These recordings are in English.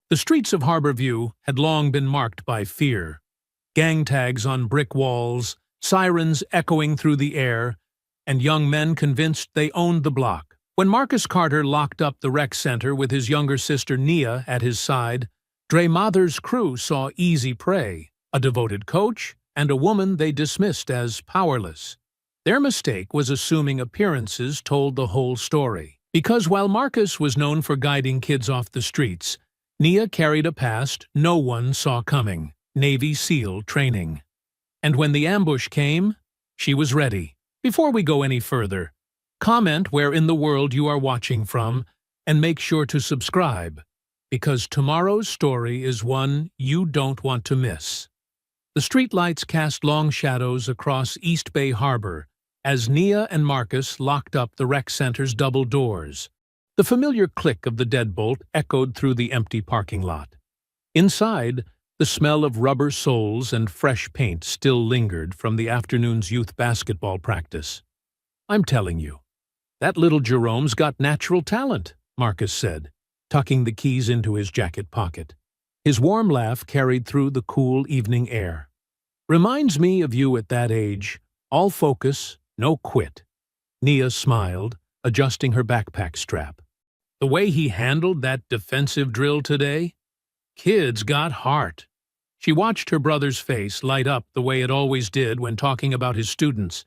The streets of Harborview had long been marked by fear. Gang tags on brick walls, sirens echoing through the air, and young men convinced they owned the block. When Marcus Carter locked up the rec center with his younger sister Nia at his side, Dre Mather's crew saw easy prey, a devoted coach and a woman they dismissed as powerless. Their mistake was assuming appearances told the whole story. Because while Marcus was known for guiding kids off the streets, Nia carried a past no one saw coming: Navy SEAL training. And when the ambush came, she was ready. Before we go any further, comment where in the world you are watching from, and make sure to subscribe, because tomorrow's story is one you don't want to miss. The streetlights cast long shadows across East Bay Harbor as Nia and Marcus locked up the rec center's double doors. The familiar click of the deadbolt echoed through the empty parking lot. Inside, the smell of rubber soles and fresh paint still lingered from the afternoon's youth basketball practice. "I'm telling you, that little Jerome's got natural talent," Marcus said, tucking the keys into his jacket pocket. His warm laugh carried through the cool evening air. "Reminds me of you at that age, all focus, no quit." Nia smiled, adjusting her backpack strap. "The way he handled that defensive drill today? Kid's got heart." She watched her brother's face light up the way it always did when talking about his students.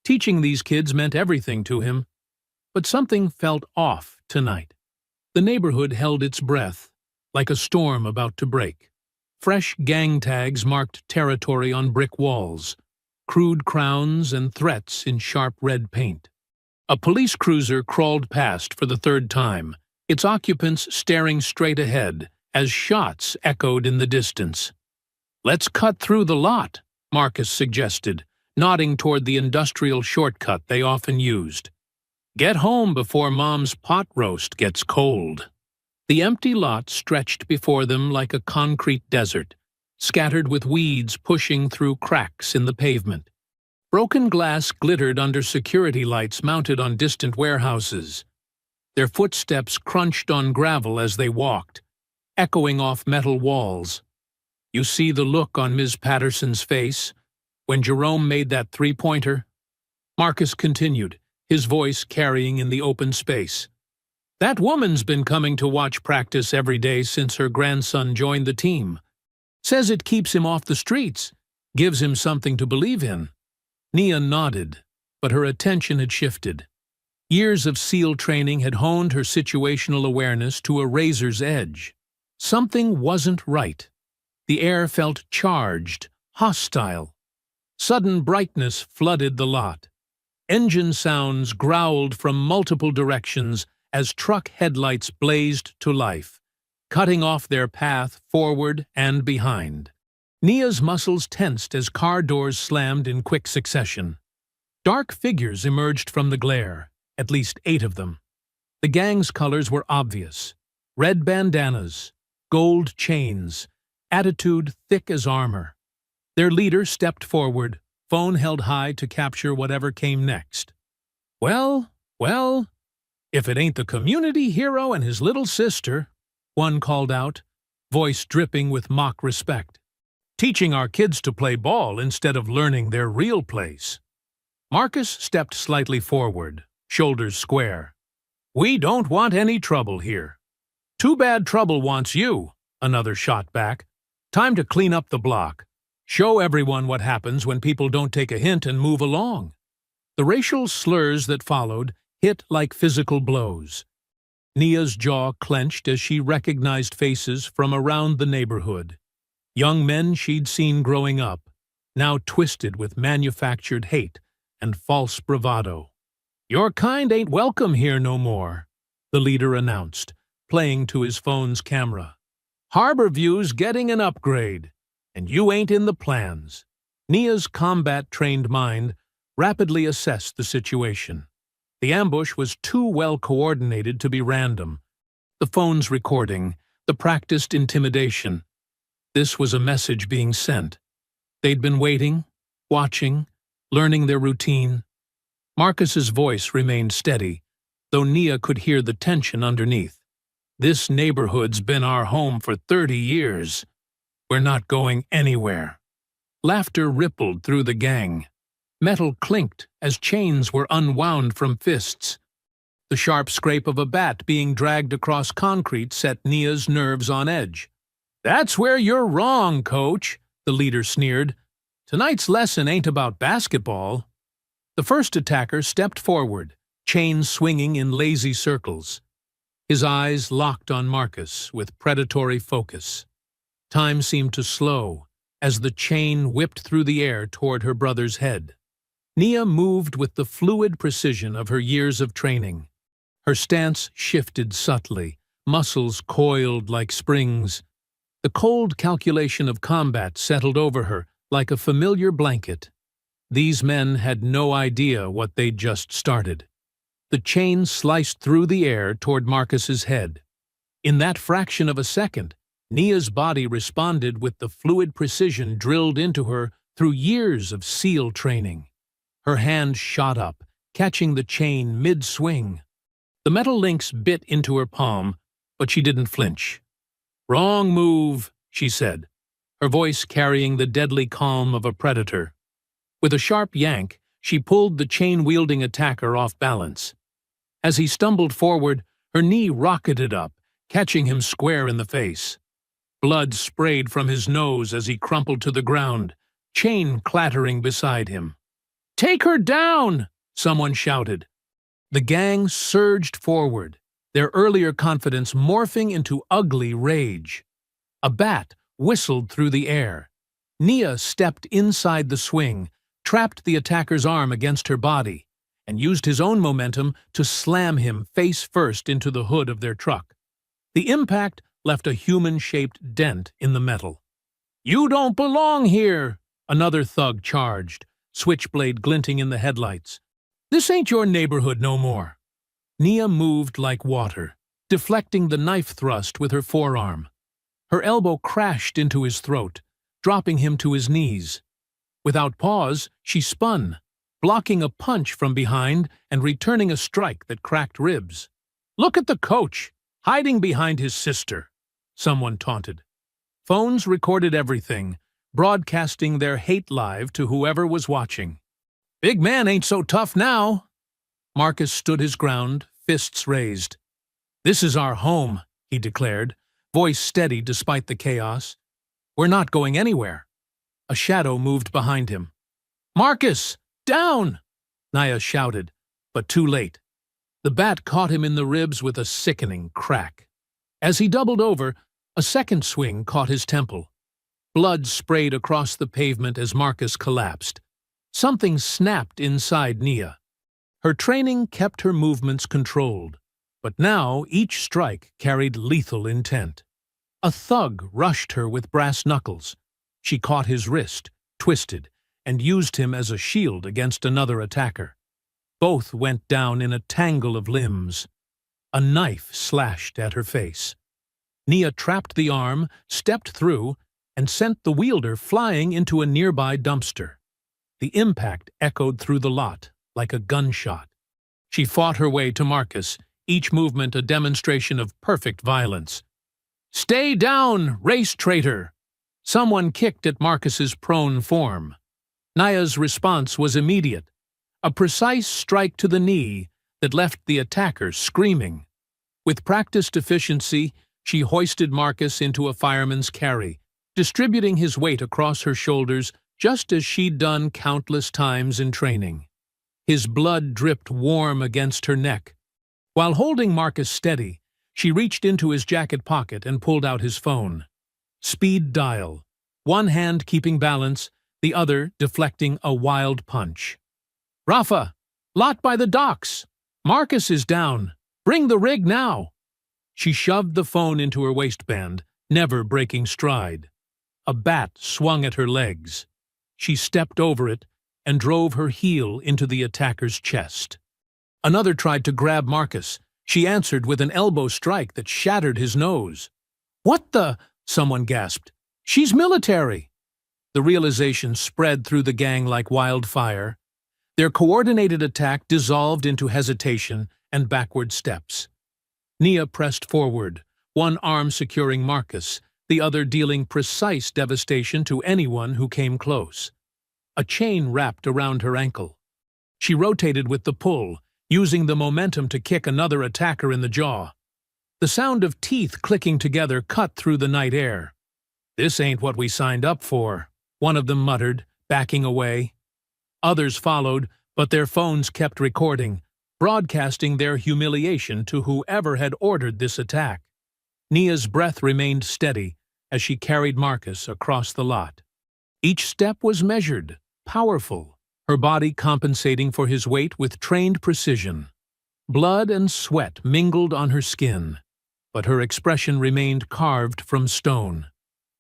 Teaching these kids meant everything to him. But something felt off tonight. The neighborhood held its breath, like a storm about to break. Fresh gang tags marked territory on brick walls, crude crowns and threats in sharp red paint. A police cruiser crawled past for the third time, its occupants staring straight ahead as shots echoed in the distance. "Let's cut through the lot," Marcus suggested, nodding toward the industrial shortcut they often used. "Get home before Mom's pot roast gets cold." The empty lot stretched before them like a concrete desert, scattered with weeds pushing through cracks in the pavement. Broken glass glittered under security lights mounted on distant warehouses. Their footsteps crunched on gravel as they walked, echoing off metal walls. "You see the look on Ms. Patterson's face when Jerome made that three-pointer?" Marcus continued, his voice carrying in the open space. "That woman's been coming to watch practice every day since her grandson joined the team. Says it keeps him off the streets, gives him something to believe in." Nia nodded, but her attention had shifted. Years of SEAL training had honed her situational awareness to a razor's edge. Something wasn't right. The air felt charged, hostile. Sudden brightness flooded the lot. Engine sounds growled from multiple directions as truck headlights blazed to life, cutting off their path forward and behind. Nia's muscles tensed as car doors slammed in quick succession. Dark figures emerged from the glare, at least 8 of them. The gang's colors were obvious: red bandanas, gold chains, attitude thick as armor. Their leader stepped forward, phone held high to capture whatever came next. Well, if it ain't the community hero and his little sister," one called out, voice dripping with mock respect. "Teaching our kids to play ball instead of learning their real place." Marcus stepped slightly forward, shoulders square. "We don't want any trouble here." "Too bad trouble wants you," another shot back. "Time to clean up the block. Show everyone what happens when people don't take a hint and move along." The racial slurs that followed hit like physical blows. Nia's jaw clenched as she recognized faces from around the neighborhood. Young men she'd seen growing up, now twisted with manufactured hate and false bravado. "Your kind ain't welcome here no more," the leader announced, playing to his phone's camera. "Harborview's getting an upgrade, and you ain't in the plans." Nia's combat-trained mind rapidly assessed the situation. The ambush was too well coordinated to be random. The phone's recording, the practiced intimidation. This was a message being sent. They'd been waiting, watching, learning their routine. Marcus's voice remained steady, though Nia could hear the tension underneath. This neighborhood's been our home for 30 years. We're not going anywhere." Laughter rippled through the gang. Metal clinked as chains were unwound from fists. The sharp scrape of a bat being dragged across concrete set Nia's nerves on edge. "That's where you're wrong, coach," the leader sneered. "Tonight's lesson ain't about basketball." The first attacker stepped forward, chains swinging in lazy circles. His eyes locked on Marcus with predatory focus. Time seemed to slow as the chain whipped through the air toward her brother's head. Nia moved with the fluid precision of her years of training. Her stance shifted subtly, muscles coiled like springs. The cold calculation of combat settled over her like a familiar blanket. These men had no idea what they'd just started. The chain sliced through the air toward Marcus's head. In that fraction of a second, Nia's body responded with the fluid precision drilled into her through years of SEAL training. Her hand shot up, catching the chain mid-swing. The metal links bit into her palm, but she didn't flinch. "Wrong move," she said, her voice carrying the deadly calm of a predator. With a sharp yank, she pulled the chain-wielding attacker off balance. As he stumbled forward, her knee rocketed up, catching him square in the face. Blood sprayed from his nose as he crumpled to the ground, chain clattering beside him. "Take her down!" someone shouted. The gang surged forward, their earlier confidence morphing into ugly rage. A bat whistled through the air. Nia stepped inside the swing, trapped the attacker's arm against her body, and used his own momentum to slam him face first into the hood of their truck. The impact left a human-shaped dent in the metal. "You don't belong here!" another thug charged, switchblade glinting in the headlights. "This ain't your neighborhood no more." Nia moved like water, deflecting the knife thrust with her forearm. Her elbow crashed into his throat, dropping him to his knees. Without pause, she spun, blocking a punch from behind and returning a strike that cracked ribs. "Look at the coach, hiding behind his sister," someone taunted. Phones recorded everything, broadcasting their hate live to whoever was watching. "Big man ain't so tough now." Marcus stood his ground, fists raised. "This is our home," he declared, voice steady despite the chaos. "We're not going anywhere." A shadow moved behind him. "Marcus, down!" Nia shouted, but too late. The bat caught him in the ribs with a sickening crack. As he doubled over, a second swing caught his temple. Blood sprayed across the pavement as Marcus collapsed. Something snapped inside Nia. Her training kept her movements controlled, but now each strike carried lethal intent. A thug rushed her with brass knuckles. She caught his wrist, twisted, and used him as a shield against another attacker. Both went down in a tangle of limbs. A knife slashed at her face. Nia trapped the arm, stepped through, and sent the wielder flying into a nearby dumpster. The impact echoed through the lot, like a gunshot. She fought her way to Marcus, each movement a demonstration of perfect violence. "Stay down, race traitor!" Someone kicked at Marcus's prone form. Nia's response was immediate, a precise strike to the knee that left the attacker screaming. With practiced efficiency, she hoisted Marcus into a fireman's carry, distributing his weight across her shoulders just as she'd done countless times in training. His blood dripped warm against her neck. While holding Marcus steady, she reached into his jacket pocket and pulled out his phone. Speed dial, one hand keeping balance, the other deflecting a wild punch. "Rafa, lot by the docks. Marcus is down. Bring the rig now." She shoved the phone into her waistband, never breaking stride. A bat swung at her legs. She stepped over it and drove her heel into the attacker's chest. Another tried to grab Marcus. She answered with an elbow strike that shattered his nose. "What the?" someone gasped. "She's military." The realization spread through the gang like wildfire. Their coordinated attack dissolved into hesitation and backward steps. Nia pressed forward, one arm securing Marcus, the other dealing precise devastation to anyone who came close. A chain wrapped around her ankle. She rotated with the pull, using the momentum to kick another attacker in the jaw. The sound of teeth clicking together cut through the night air. "This ain't what we signed up for," one of them muttered, backing away. Others followed, but their phones kept recording, broadcasting their humiliation to whoever had ordered this attack. Nia's breath remained steady as she carried Marcus across the lot. Each step was measured, powerful, her body compensating for his weight with trained precision. Blood and sweat mingled on her skin, but her expression remained carved from stone.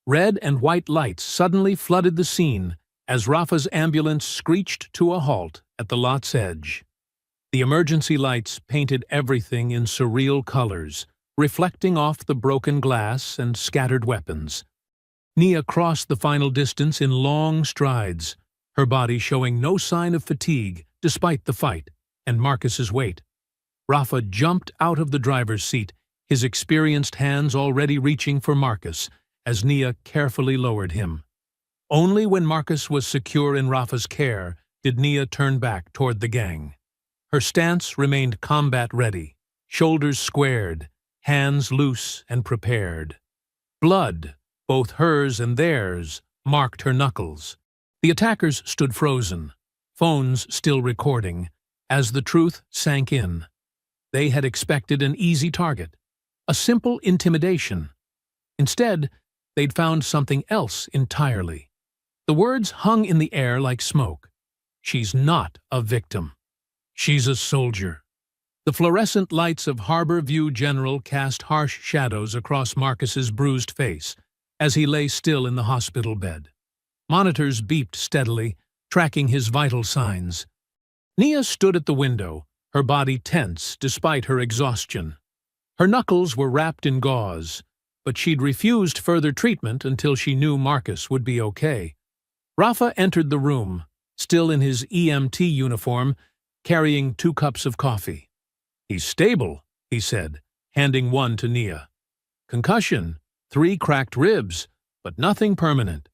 Red and white lights suddenly flooded the scene as Rafa's ambulance screeched to a halt at the lot's edge. The emergency lights painted everything in surreal colors, reflecting off the broken glass and scattered weapons. Nia crossed the final distance in long strides, her body showing no sign of fatigue despite the fight and Marcus's weight. Rafa jumped out of the driver's seat, his experienced hands already reaching for Marcus as Nia carefully lowered him. Only when Marcus was secure in Rafa's care did Nia turn back toward the gang. Her stance remained combat-ready, shoulders squared, hands loose and prepared. Blood, both hers and theirs, marked her knuckles. The attackers stood frozen, phones still recording, as the truth sank in. They had expected an easy target, a simple intimidation. Instead, they'd found something else entirely. The words hung in the air like smoke. "She's not a victim. She's a soldier." The fluorescent lights of Harbor View General cast harsh shadows across Marcus's bruised face as he lay still in the hospital bed. Monitors beeped steadily, tracking his vital signs. Nia stood at the window, her body tense despite her exhaustion. Her knuckles were wrapped in gauze, but she'd refused further treatment until she knew Marcus would be okay. Rafa entered the room, still in his EMT uniform, carrying 2 cups of coffee. "He's stable," he said, handing one to Nia. "Concussion, 3 cracked ribs, but nothing permanent.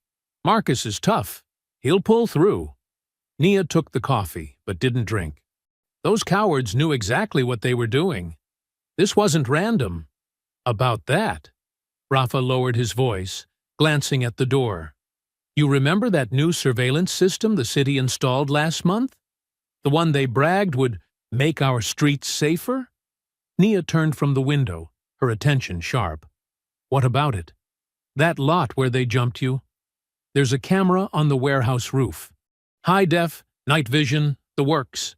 Marcus is tough. He'll pull through." Nia took the coffee, but didn't drink. Those cowards knew exactly what they were doing. This wasn't random. "About that," Rafa lowered his voice, glancing at the door. "You remember that new surveillance system the city installed last month? The one they bragged would make our streets safer?" Nia turned from the window, her attention sharp. "What about it?" "That lot where they jumped you. There's a camera on the warehouse roof. High def, night vision, the works."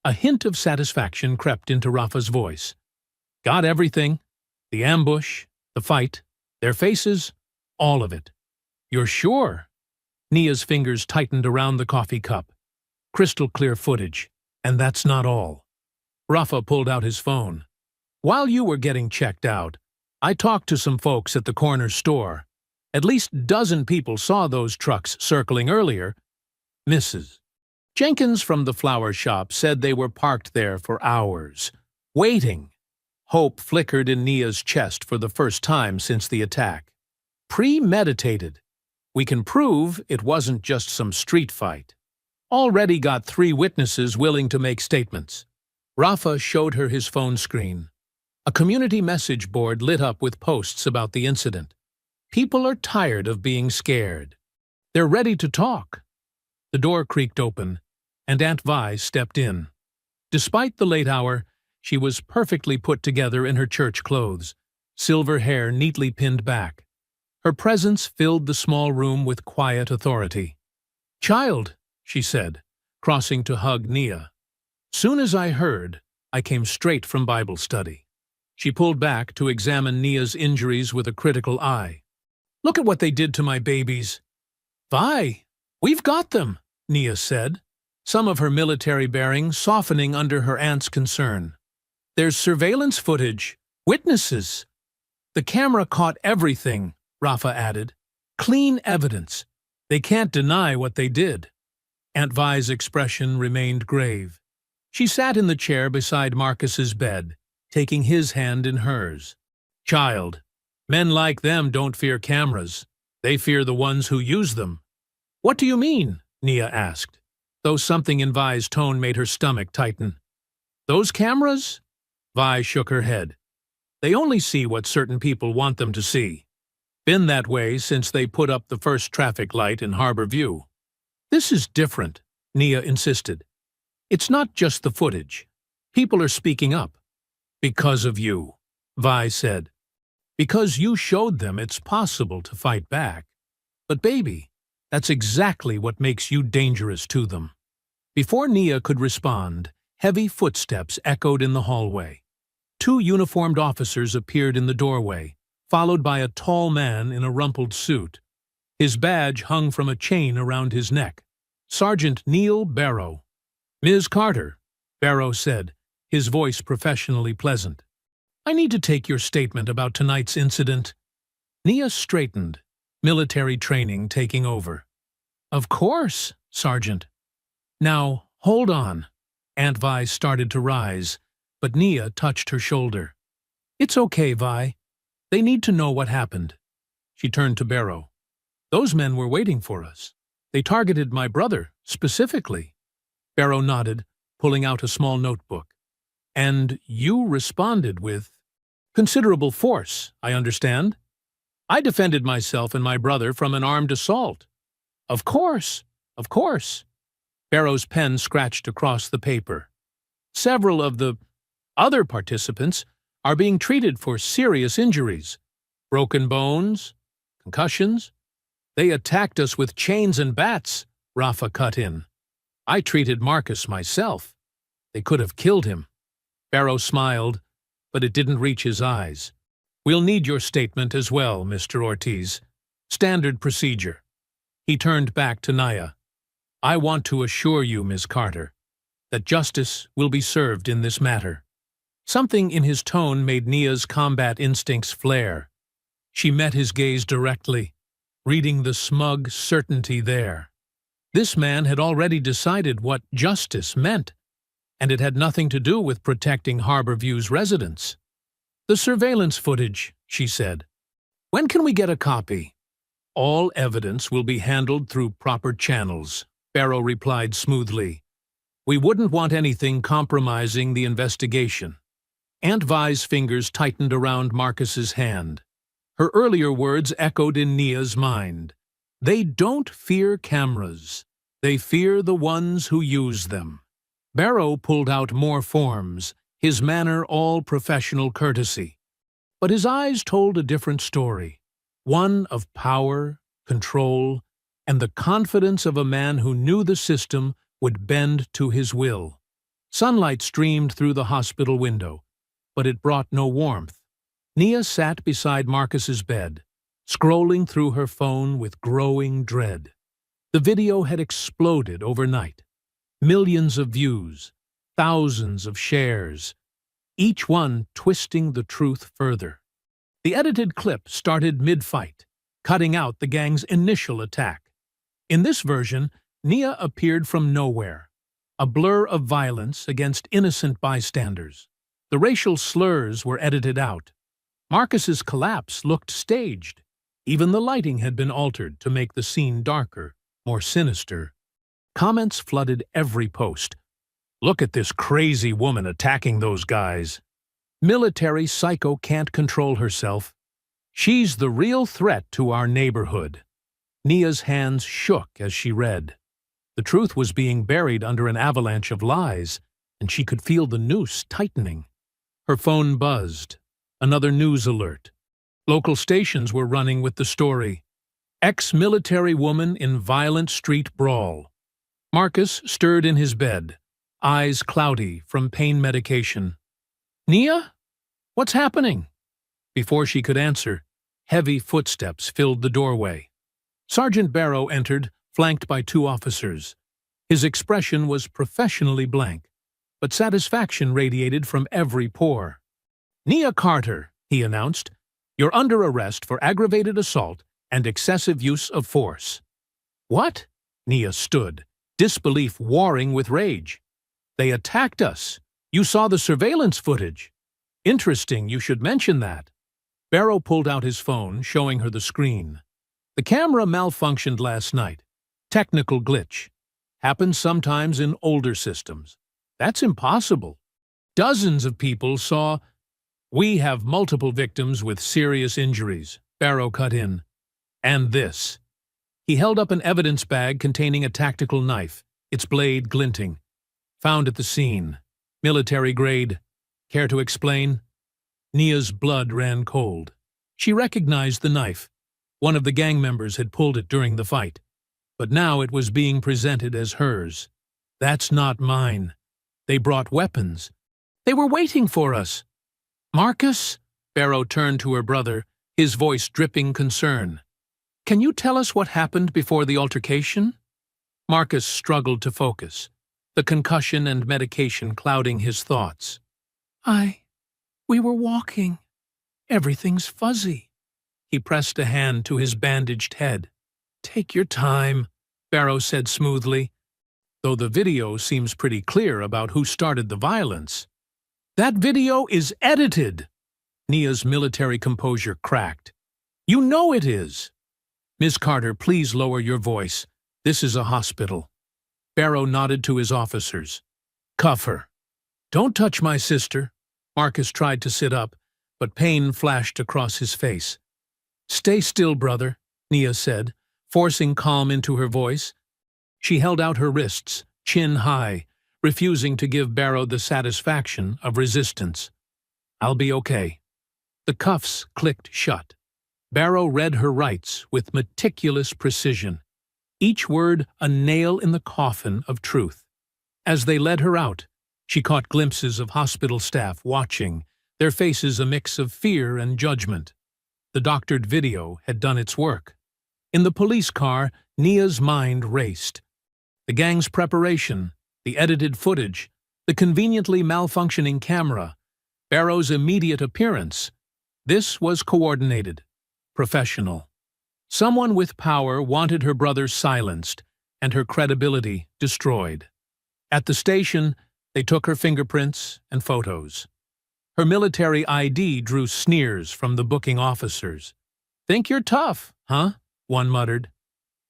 A hint of satisfaction crept into Rafa's voice. "Got everything. The ambush, the fight, their faces, all of it." "You're sure?" Nia's fingers tightened around the coffee cup. Crystal clear footage, and that's not all. Rafa pulled out his phone. "While you were getting checked out, I talked to some folks at the corner store. At least a dozen people saw those trucks circling earlier. Mrs. Jenkins from the flower shop said they were parked there for hours, waiting." Hope flickered in Nia's chest for the first time since the attack. "Premeditated. We can prove it wasn't just some street fight. Already got 3 witnesses willing to make statements." Rafa showed her his phone screen. A community message board lit up with posts about the incident. People are tired of being scared. They're ready to talk. The door creaked open, and Aunt Vi stepped in. Despite the late hour, she was perfectly put together in her church clothes, silver hair neatly pinned back. Her presence filled the small room with quiet authority. "Child," she said, crossing to hug Nia. "Soon as I heard, I came straight from Bible study." She pulled back to examine Nia's injuries with a critical eye. "Look at what they did to my babies." "Vi, we've got them," Nia said, some of her military bearing softening under her aunt's concern. "There's surveillance footage, witnesses." "The camera caught everything," Rafa added. "Clean evidence. They can't deny what they did." Aunt Vi's expression remained grave. She sat in the chair beside Marcus's bed, taking his hand in hers. Child, men like them don't fear cameras. They fear the ones who use them. What do you mean? Nia asked, though something in Vi's tone made her stomach tighten. Those cameras? Vi shook her head. They only see what certain people want them to see. Been that way since they put up the first traffic light in Harbor View. This is different, Nia insisted. It's not just the footage. People are speaking up. Because of you, Vi said. Because you showed them it's possible to fight back. But baby, that's exactly what makes you dangerous to them. Before Nia could respond, heavy footsteps echoed in the hallway. 2 uniformed officers appeared in the doorway, followed by a tall man in a rumpled suit. His badge hung from a chain around his neck. Sergeant Neil Barrow. Ms. Carter, Barrow said, his voice professionally pleasant. I need to take your statement about tonight's incident. Nia straightened, military training taking over. Of course, Sergeant. Now, hold on. Aunt Vi started to rise, but Nia touched her shoulder. It's okay, Vi. They need to know what happened. She turned to Barrow. Those men were waiting for us. They targeted my brother, specifically. Barrow nodded, pulling out a small notebook. And you responded with considerable force, I understand. I defended myself and my brother from an armed assault. Of course, of course. Barrow's pen scratched across the paper. Several of the other participants are being treated for serious injuries. Broken bones, concussions. They attacked us with chains and bats, Rafa cut in. I treated Marcus myself. They could have killed him. Barrow smiled, but it didn't reach his eyes. We'll need your statement as well, Mr. Ortiz. Standard procedure. He turned back to Nia. I want to assure you, Ms. Carter, that justice will be served in this matter. Something in his tone made Nia's combat instincts flare. She met his gaze directly, reading the smug certainty there. This man had already decided what justice meant, and it had nothing to do with protecting Harbor View's residents. The surveillance footage, she said. When can we get a copy? All evidence will be handled through proper channels, Barrow replied smoothly. We wouldn't want anything compromising the investigation. Aunt Vi's fingers tightened around Marcus's hand. Her earlier words echoed in Nia's mind. They don't fear cameras. They fear the ones who use them. Barrow pulled out more forms, his manner all professional courtesy. But his eyes told a different story, one of power, control, and the confidence of a man who knew the system would bend to his will. Sunlight streamed through the hospital window, but it brought no warmth. Nia sat beside Marcus's bed, scrolling through her phone with growing dread. The video had exploded overnight. Millions of views, thousands of shares, each one twisting the truth further. The edited clip started mid-fight, cutting out the gang's initial attack. In this version, Nia appeared from nowhere, a blur of violence against innocent bystanders. The racial slurs were edited out. Marcus's collapse looked staged. Even the lighting had been altered to make the scene darker, more sinister. Comments flooded every post. Look at this crazy woman attacking those guys. Military psycho can't control herself. She's the real threat to our neighborhood. Nia's hands shook as she read. The truth was being buried under an avalanche of lies, and she could feel the noose tightening. Her phone buzzed. Another news alert. Local stations were running with the story. Ex-military woman in violent street brawl. Marcus stirred in his bed, eyes cloudy from pain medication. Nia? What's happening? Before she could answer, heavy footsteps filled the doorway. Sergeant Barrow entered, flanked by 2 officers. His expression was professionally blank, but satisfaction radiated from every pore. Nia Carter, he announced, you're under arrest for aggravated assault and excessive use of force. What? Nia stood, disbelief warring with rage. They attacked us. You saw the surveillance footage. Interesting, you should mention that. Barrow pulled out his phone, showing her the screen. The camera malfunctioned last night. Technical glitch. Happens sometimes in older systems. That's impossible. Dozens of people saw. We have multiple victims with serious injuries, Barrow cut in. And this. He held up an evidence bag containing a tactical knife, its blade glinting. Found at the scene. Military grade. Care to explain? Nia's blood ran cold. She recognized the knife. One of the gang members had pulled it during the fight. But now it was being presented as hers. That's not mine. They brought weapons. They were waiting for us. Marcus? Barrow turned to her brother, his voice dripping concern. Can you tell us what happened before the altercation? Marcus struggled to focus, the concussion and medication clouding his thoughts. We were walking. Everything's fuzzy. He pressed a hand to his bandaged head. Take your time, Barrow said smoothly, though the video seems pretty clear about who started the violence. That video is edited. Nia's military composure cracked. You know it is. Miss Carter, please lower your voice. This is a hospital. Barrow nodded to his officers. Cuff her. Don't touch my sister. Marcus tried to sit up, but pain flashed across his face. Stay still, brother, Nia said, forcing calm into her voice. She held out her wrists, chin high, refusing to give Barrow the satisfaction of resistance. I'll be okay. The cuffs clicked shut. Barrow read her rights with meticulous precision, each word a nail in the coffin of truth. As they led her out, she caught glimpses of hospital staff watching, their faces a mix of fear and judgment. The doctored video had done its work. In the police car, Nia's mind raced. The gang's preparation, the edited footage, the conveniently malfunctioning camera, Barrow's immediate appearance. This was coordinated, professional. Someone with power wanted her brother silenced and her credibility destroyed. At the station, they took her fingerprints and photos. Her military ID drew sneers from the booking officers. Think you're tough, huh? One muttered.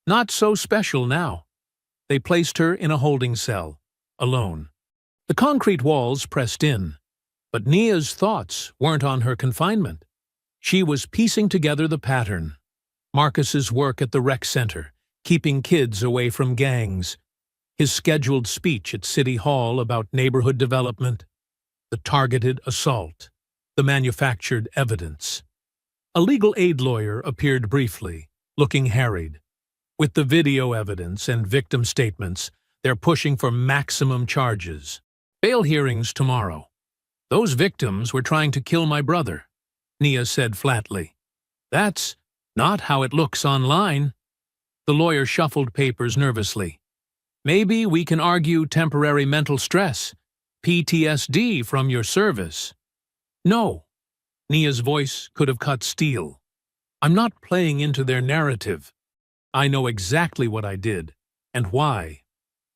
Not so special now. They placed her in a holding cell, alone. The concrete walls pressed in, but Nia's thoughts weren't on her confinement. She was piecing together the pattern. Marcus's work at the rec center, keeping kids away from gangs, his scheduled speech at City Hall about neighborhood development, the targeted assault, the manufactured evidence. A legal aid lawyer appeared briefly, looking harried. With the video evidence and victim statements, they're pushing for maximum charges. Bail hearings tomorrow. Those victims were trying to kill my brother, Nia said flatly. That's not how it looks online. The lawyer shuffled papers nervously. Maybe we can argue temporary mental stress, PTSD from your service. No. Nia's voice could have cut steel. I'm not playing into their narrative. I know exactly what I did, and why.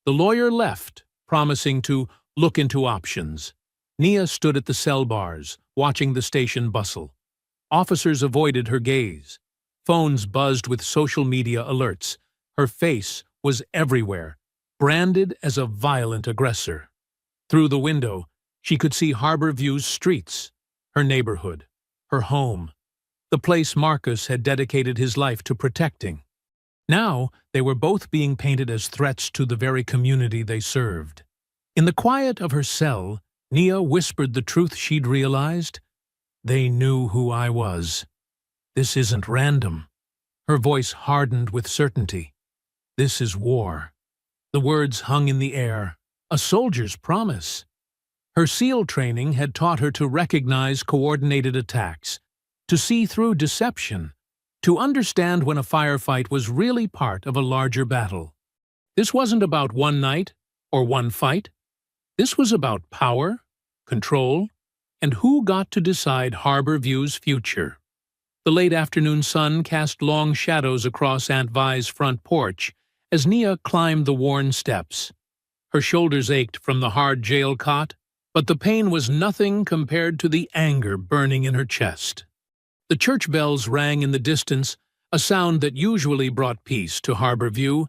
The lawyer left, promising to look into options. Nia stood at the cell bars, watching the station bustle. Officers avoided her gaze. Phones buzzed with social media alerts. Her face was everywhere, branded as a violent aggressor. Through the window, she could see Harbor View's streets, her neighborhood, her home, the place Marcus had dedicated his life to protecting. Now, they were both being painted as threats to the very community they served. In the quiet of her cell, Nia whispered the truth she'd realized. They knew who I was. This isn't random. Her voice hardened with certainty. This is war. The words hung in the air, a soldier's promise. Her SEAL training had taught her to recognize coordinated attacks, to see through deception, to understand when a firefight was really part of a larger battle. This wasn't about one night or one fight. This was about power, control, and who got to decide Harbor View's future. The late afternoon sun cast long shadows across Aunt Vi's front porch as Nia climbed the worn steps. Her shoulders ached from the hard jail cot, but the pain was nothing compared to the anger burning in her chest. The church bells rang in the distance, a sound that usually brought peace to Harborview,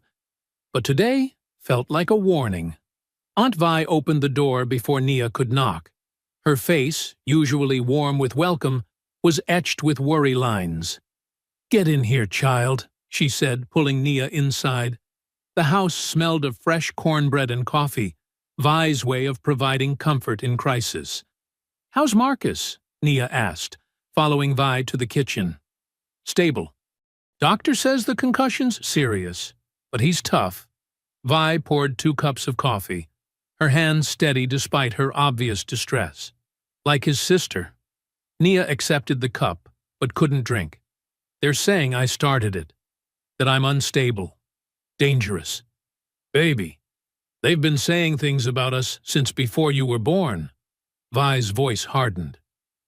but today felt like a warning. Aunt Vi opened the door before Nia could knock. Her face, usually warm with welcome, was etched with worry lines. "Get in here, child," she said, pulling Nia inside. The house smelled of fresh cornbread and coffee, Vi's way of providing comfort in crisis. "How's Marcus?" Nia asked, following Vi to the kitchen. "Stable. Doctor says the concussion's serious, but he's tough." Vi poured 2 cups of coffee, her hands steady despite her obvious distress. "Like his sister." Nia accepted the cup, but couldn't drink. "They're saying I started it, that I'm unstable, dangerous." "Baby, they've been saying things about us since before you were born." Vi's voice hardened.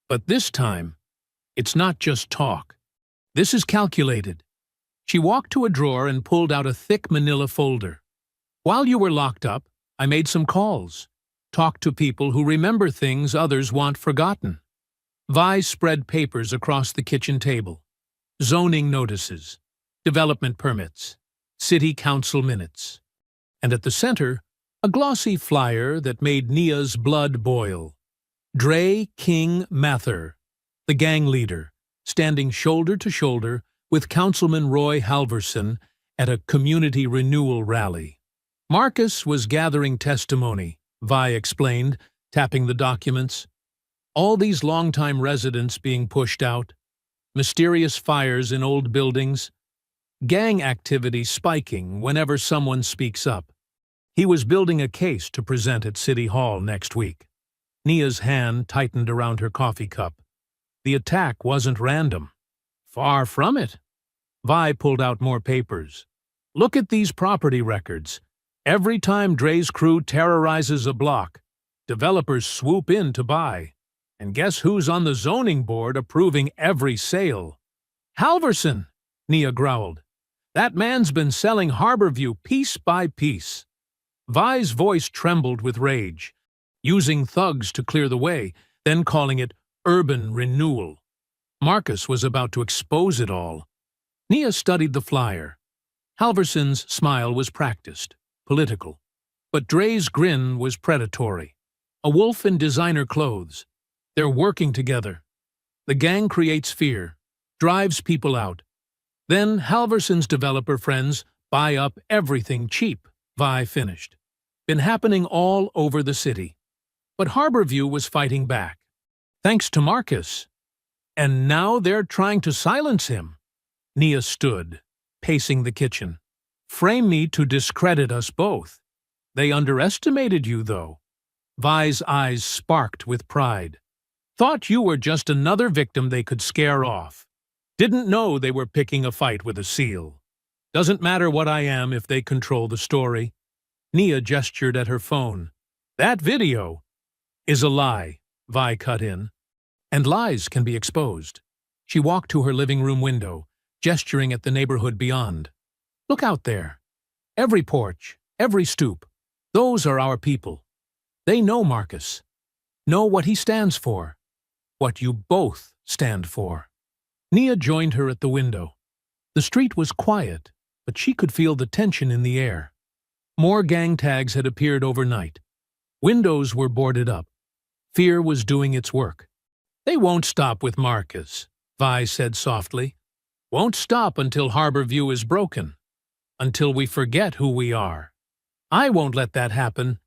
"But this time, it's not just talk. This is calculated." She walked to a drawer and pulled out a thick manila folder. "While you were locked up, I made some calls. Talked to people who remember things others want forgotten." Vi spread papers across the kitchen table. Zoning notices, development permits, city council minutes. And at the center, a glossy flyer that made Nia's blood boil. Dre King Mather, the gang leader, standing shoulder to shoulder with Councilman Roy Halverson at a community renewal rally. Marcus was gathering testimony, Vi explained, tapping the documents. All these longtime residents being pushed out, mysterious fires in old buildings, gang activity spiking whenever someone speaks up. He was building a case to present at City Hall next week. Nia's hand tightened around her coffee cup. The attack wasn't random. Far from it. Vi pulled out more papers. "Look at these property records. Every time Dre's crew terrorizes a block, developers swoop in to buy. And guess who's on the zoning board approving every sale?" "Halverson," Nia growled. "That man's been selling Harborview piece by piece." Vi's voice trembled with rage, using thugs to clear the way, then calling it urban renewal. Marcus was about to expose it all. Nia studied the flyer. Halverson's smile was practiced, political. But Dre's grin was predatory. A wolf in designer clothes. They're working together. The gang creates fear, drives people out. Then Halverson's developer friends buy up everything cheap, Vi finished. Been happening all over the city. But Harborview was fighting back. Thanks to Marcus. And now they're trying to silence him. Nia stood, pacing the kitchen. "Frame me to discredit us both. They underestimated you, though." Vi's eyes sparked with pride. "Thought you were just another victim they could scare off. Didn't know they were picking a fight with a seal. Doesn't matter what I am if they control the story." Nia gestured at her phone. "That video is a lie," Vi cut in. "And lies can be exposed." She walked to her living room window, gesturing at the neighborhood beyond. "Look out there. Every porch, every stoop. Those are our people. They know Marcus. Know what he stands for. What you both stand for." Nia joined her at the window. The street was quiet, but she could feel the tension in the air. More gang tags had appeared overnight. Windows were boarded up. Fear was doing its work. "They won't stop with Marcus," Vi said softly. "Won't stop until Harborview is broken. Until we forget who we are. I won't let that happen."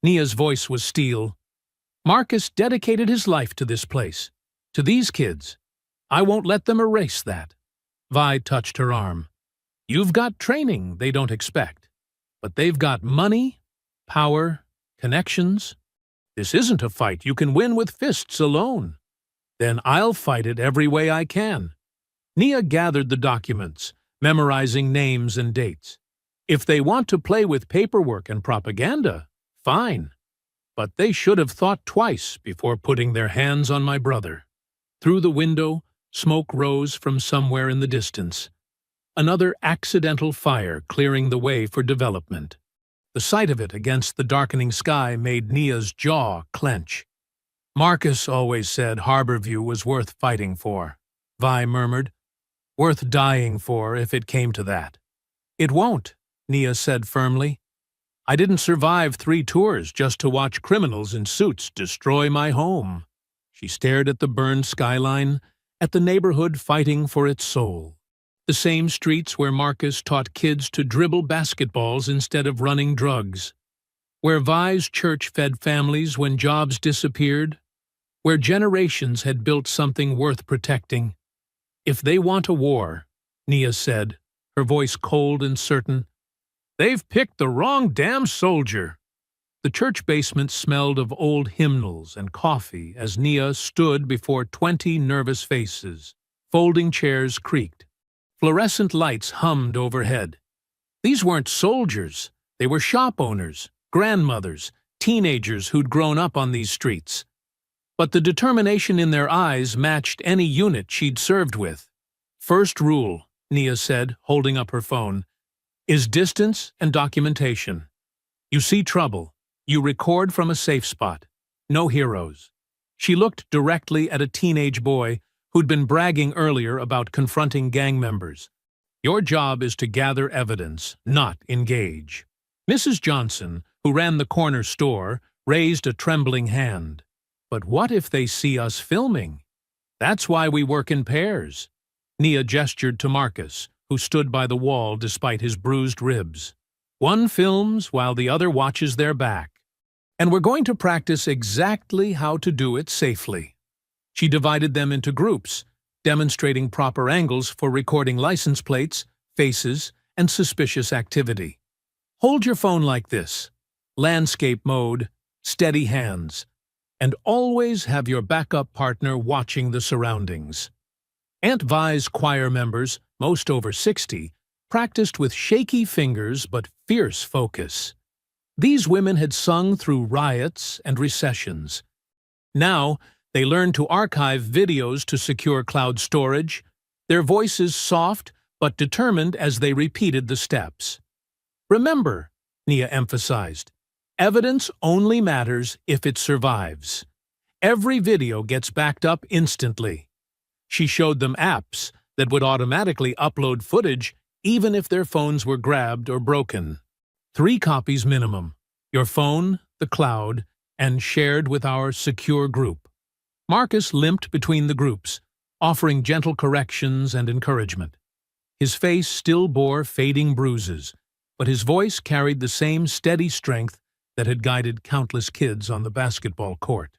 Nia's voice was steel. "Marcus dedicated his life to this place, to these kids. I won't let them erase that." Vi touched her arm. "You've got training they don't expect, but they've got money, power, connections. This isn't a fight you can win with fists alone. Then I'll fight it every way I can." Nia gathered the documents, memorizing names and dates. If they want to play with paperwork and propaganda, fine. But they should have thought twice before putting their hands on my brother. Through the window, smoke rose from somewhere in the distance. Another accidental fire clearing the way for development. The sight of it against the darkening sky made Nia's jaw clench. Marcus always said Harborview was worth fighting for. Vi murmured. Worth dying for if it came to that. It won't, Nia said firmly. I didn't survive 3 tours just to watch criminals in suits destroy my home. She stared at the burned skyline, at the neighborhood fighting for its soul. The same streets where Marcus taught kids to dribble basketballs instead of running drugs. Where Vi's church fed families when jobs disappeared. Where generations had built something worth protecting. If they want a war, Nia said, her voice cold and certain, they've picked the wrong damn soldier. The church basement smelled of old hymnals and coffee as Nia stood before 20 nervous faces. Folding chairs creaked. Fluorescent lights hummed overhead. These weren't soldiers. They were shop owners, grandmothers, teenagers who'd grown up on these streets. But the determination in their eyes matched any unit she'd served with. First rule, Nia said, holding up her phone, is distance and documentation. You see trouble. You record from a safe spot. No heroes. She looked directly at a teenage boy who'd been bragging earlier about confronting gang members. Your job is to gather evidence, not engage. Mrs. Johnson, who ran the corner store, raised a trembling hand. But what if they see us filming? That's why we work in pairs. Nia gestured to Marcus, who stood by the wall despite his bruised ribs. One films while the other watches their back. And we're going to practice exactly how to do it safely. She divided them into groups, demonstrating proper angles for recording license plates, faces, and suspicious activity. Hold your phone like this. Landscape mode, steady hands. And always have your backup partner watching the surroundings. Aunt Vi's choir members, most over 60, practiced with shaky fingers but fierce focus. These women had sung through riots and recessions. Now, they learned to archive videos to secure cloud storage, their voices soft but determined as they repeated the steps. Remember, Nia emphasized, evidence only matters if it survives. Every video gets backed up instantly. She showed them apps that would automatically upload footage even if their phones were grabbed or broken. 3 copies minimum, your phone, the cloud, and shared with our secure group. Marcus limped between the groups, offering gentle corrections and encouragement. His face still bore fading bruises, but his voice carried the same steady strength that had guided countless kids on the basketball court.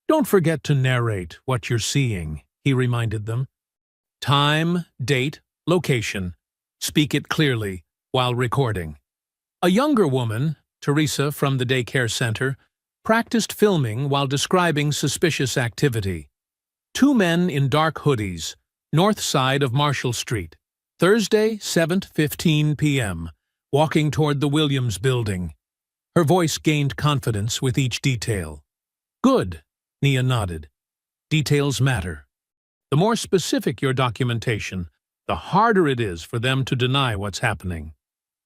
Don't forget to narrate what you're seeing, he reminded them. Time, date, location. Speak it clearly while recording. A younger woman, Teresa from the daycare center, practiced filming while describing suspicious activity. 2 men in dark hoodies, north side of Marshall Street. Thursday, 7:15 p.m., walking toward the Williams building. Her voice gained confidence with each detail. Good, Nia nodded. Details matter. The more specific your documentation, the harder it is for them to deny what's happening.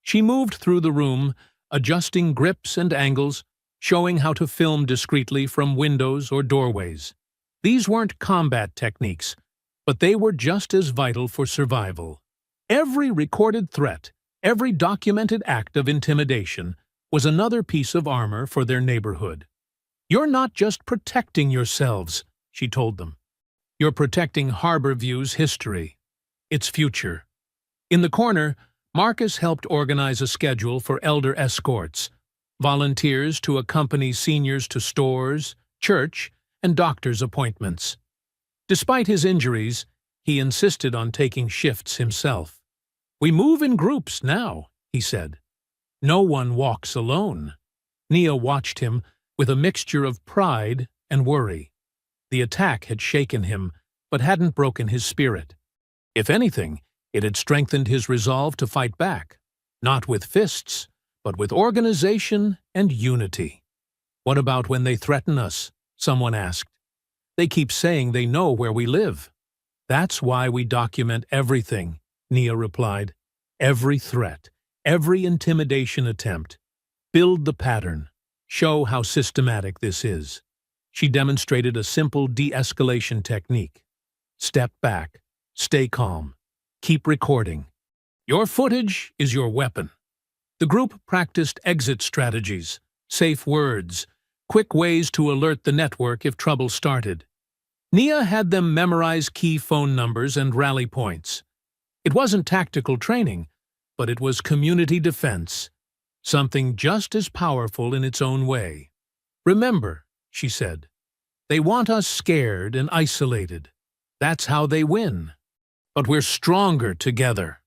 She moved through the room, adjusting grips and angles, showing how to film discreetly from windows or doorways. These weren't combat techniques, but they were just as vital for survival. Every recorded threat, every documented act of intimidation was another piece of armor for their neighborhood. You're not just protecting yourselves, she told them. You're protecting Harborview's history, its future. In the corner, Marcus helped organize a schedule for elder escorts, volunteers to accompany seniors to stores, church, and doctor's appointments. Despite his injuries, he insisted on taking shifts himself. We move in groups now, he said. No one walks alone. Nia watched him with a mixture of pride and worry. The attack had shaken him, but hadn't broken his spirit. If anything, it had strengthened his resolve to fight back, not with fists, but with organization and unity. What about when they threaten us? Someone asked. They keep saying they know where we live. That's why we document everything, Nia replied. Every threat, every intimidation attempt. Build the pattern. Show how systematic this is. She demonstrated a simple de-escalation technique. Step back. Stay calm. Keep recording. Your footage is your weapon. The group practiced exit strategies, safe words, quick ways to alert the network if trouble started. Nia had them memorize key phone numbers and rally points. It wasn't tactical training, but it was community defense, something just as powerful in its own way. Remember, she said, they want us scared and isolated. That's how they win. But we're stronger together.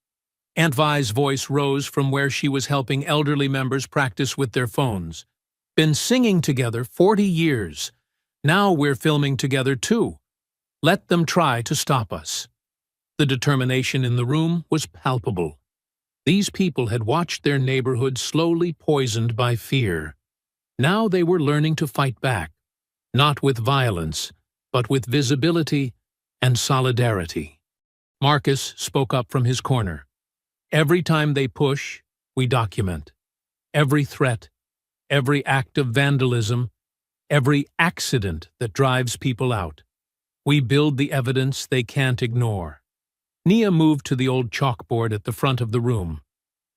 Aunt Vi's voice rose from where she was helping elderly members practice with their phones. Been singing together 40 years. Now we're filming together too. Let them try to stop us. The determination in the room was palpable. These people had watched their neighborhood slowly poisoned by fear. Now they were learning to fight back, not with violence, but with visibility and solidarity. Marcus spoke up from his corner. Every time they push, we document. Every threat, every act of vandalism, every accident that drives people out. We build the evidence they can't ignore. Nia moved to the old chalkboard at the front of the room.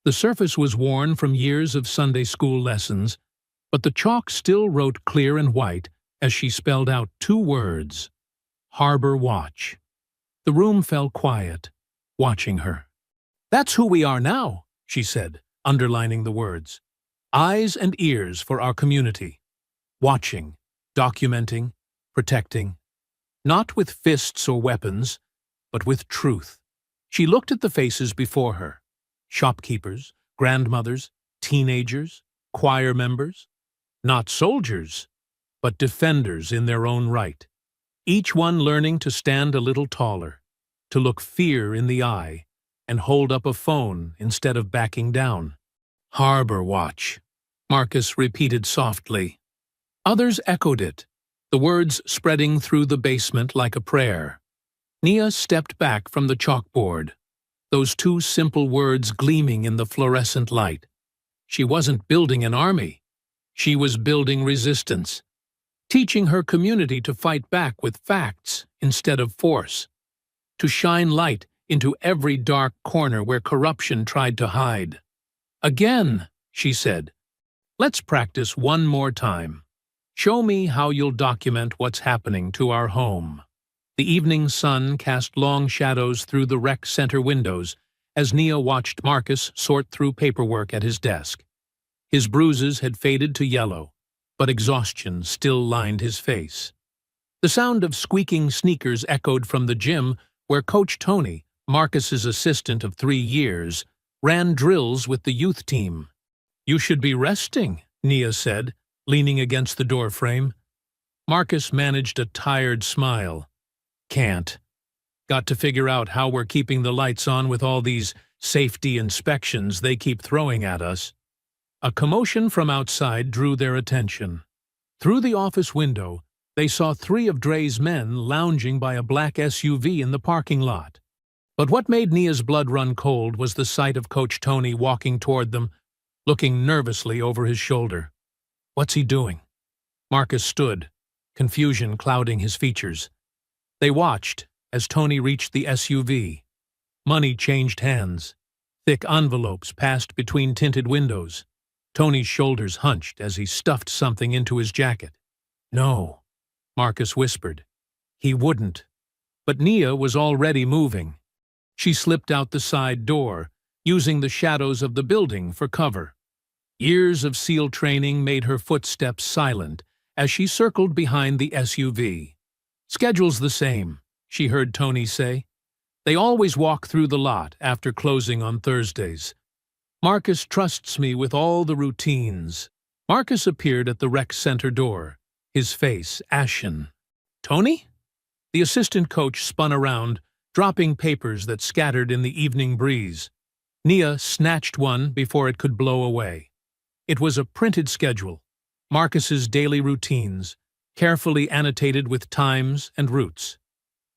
The surface was worn from years of Sunday school lessons, but the chalk still wrote clear and white as she spelled out 2 words: Harbor Watch. The room fell quiet, watching her. That's who we are now, she said, underlining the words. Eyes and ears for our community. Watching, documenting, protecting. Not with fists or weapons, but with truth. She looked at the faces before her. Shopkeepers, grandmothers, teenagers, choir members. Not soldiers, but defenders in their own right. Each one learning to stand a little taller, to look fear in the eye, and hold up a phone instead of backing down. Harbor Watch, Marcus repeated softly. Others echoed it, the words spreading through the basement like a prayer. Nia stepped back from the chalkboard, those 2 simple words gleaming in the fluorescent light. She wasn't building an army. She was building resistance, teaching her community to fight back with facts instead of force, to shine light into every dark corner where corruption tried to hide. Again, she said, let's practice one more time. Show me how you'll document what's happening to our home. The evening sun cast long shadows through the rec center windows as Nia watched Marcus sort through paperwork at his desk. His bruises had faded to yellow, but exhaustion still lined his face. The sound of squeaking sneakers echoed from the gym where Coach Tony, Marcus's assistant of 3 years, ran drills with the youth team. You should be resting, Nia said, leaning against the doorframe. Marcus managed a tired smile. Can't. Got to figure out how we're keeping the lights on with all these safety inspections they keep throwing at us. A commotion from outside drew their attention. Through the office window, they saw 3 of Dre's men lounging by a black SUV in the parking lot. But what made Nia's blood run cold was the sight of Coach Tony walking toward them, looking nervously over his shoulder. What's he doing? Marcus stood, confusion clouding his features. They watched as Tony reached the SUV. Money changed hands. Thick envelopes passed between tinted windows. Tony's shoulders hunched as he stuffed something into his jacket. No, Marcus whispered. He wouldn't. But Nia was already moving. She slipped out the side door, using the shadows of the building for cover. Years of SEAL training made her footsteps silent as she circled behind the SUV. Schedule's the same, she heard Tony say. They always walk through the lot after closing on Thursdays. Marcus trusts me with all the routines. Marcus appeared at the rec center door, his face ashen. Tony? The assistant coach spun around, dropping papers that scattered in the evening breeze. Nia snatched one before it could blow away. It was a printed schedule, Marcus's daily routines, carefully annotated with times and routes.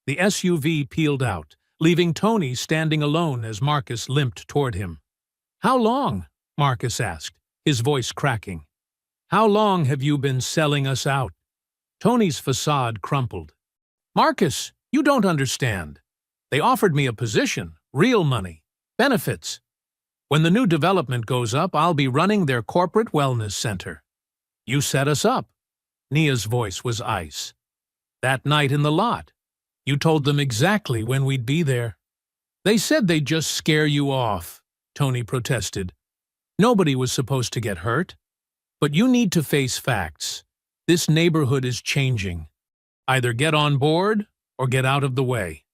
The SUV peeled out, leaving Tony standing alone as Marcus limped toward him. How long? Marcus asked, his voice cracking. How long have you been selling us out? Tony's facade crumpled. Marcus, you don't understand. They offered me a position, real money, benefits. When the new development goes up, I'll be running their corporate wellness center. You set us up. Nia's voice was ice. That night in the lot, you told them exactly when we'd be there. They said they'd just scare you off, Tony protested. Nobody was supposed to get hurt. But you need to face facts. This neighborhood is changing. Either get on board or get out of the way.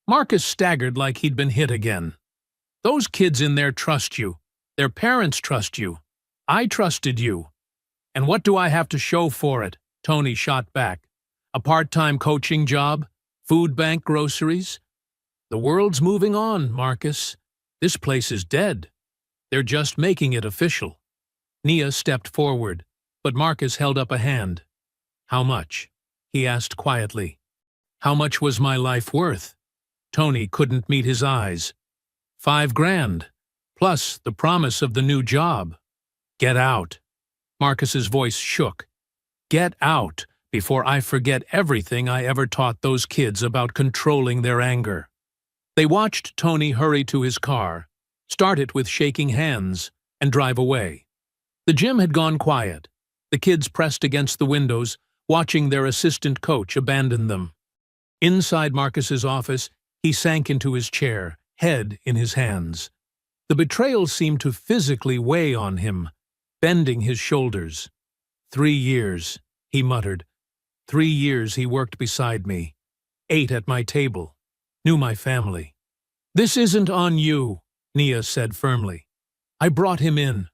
Marcus staggered like he'd been hit again. Those kids in there trust you. Their parents trust you. I trusted you. And what do I have to show for it? Tony shot back. A part-time coaching job? Food bank groceries? The world's moving on, Marcus. This place is dead. They're just making it official. Nia stepped forward, but Marcus held up a hand. How much? He asked quietly. How much was my life worth? Tony couldn't meet his eyes. $5,000, plus the promise of the new job. Get out. Marcus's voice shook. Get out before I forget everything I ever taught those kids about controlling their anger. They watched Tony hurry to his car, start it with shaking hands, and drive away. The gym had gone quiet. The kids pressed against the windows, watching their assistant coach abandon them. Inside Marcus's office, he sank into his chair, head in his hands. The betrayal seemed to physically weigh on him, bending his shoulders. 3 years, he muttered. 3 years he worked beside me, ate at my table, knew my family. This isn't on you, Nia said firmly. I brought him in.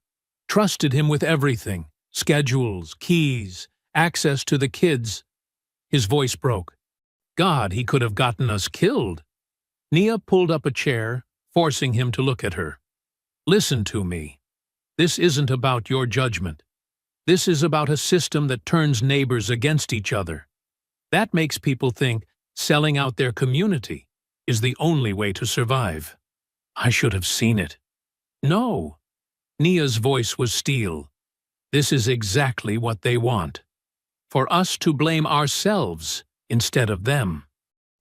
Trusted him with everything, schedules, keys, access to the kids. His voice broke. God, he could have gotten us killed. Nia pulled up a chair, forcing him to look at her. Listen to me. This isn't about your judgment. This is about a system that turns neighbors against each other. That makes people think selling out their community is the only way to survive. I should have seen it. No. Nia's voice was steel. This is exactly what they want. For us to blame ourselves instead of them.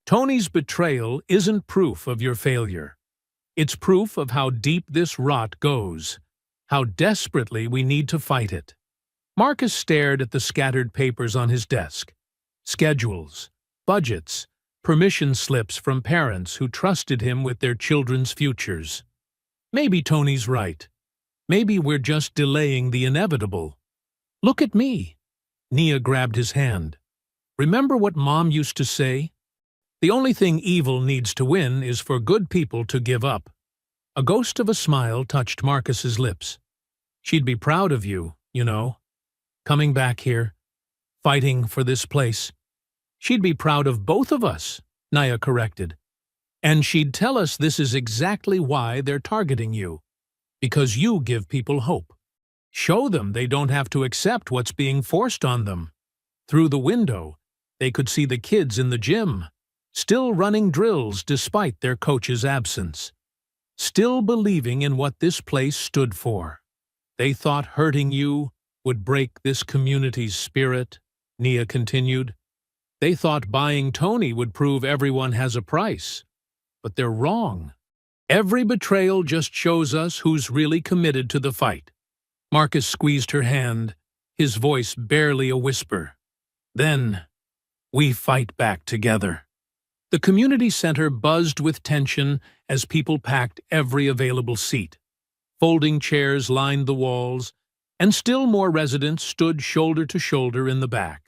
Tony's betrayal isn't proof of your failure. It's proof of how deep this rot goes, how desperately we need to fight it. Marcus stared at the scattered papers on his desk. Schedules, budgets, permission slips from parents who trusted him with their children's futures. Maybe Tony's right. Maybe we're just delaying the inevitable. Look at me. Nia grabbed his hand. Remember what Mom used to say? The only thing evil needs to win is for good people to give up. A ghost of a smile touched Marcus's lips. She'd be proud of you, you know. Coming back here, fighting for this place. She'd be proud of both of us, Nia corrected. And she'd tell us this is exactly why they're targeting you. Because you give people hope. Show them they don't have to accept what's being forced on them. Through the window, they could see the kids in the gym, still running drills despite their coach's absence. Still believing in what this place stood for. They thought hurting you would break this community's spirit, Nia continued. They thought buying Tony would prove everyone has a price. But they're wrong. Every betrayal just shows us who's really committed to the fight. Marcus squeezed her hand, his voice barely a whisper. Then, we fight back together. The community center buzzed with tension as people packed every available seat. Folding chairs lined the walls, and still more residents stood shoulder to shoulder in the back.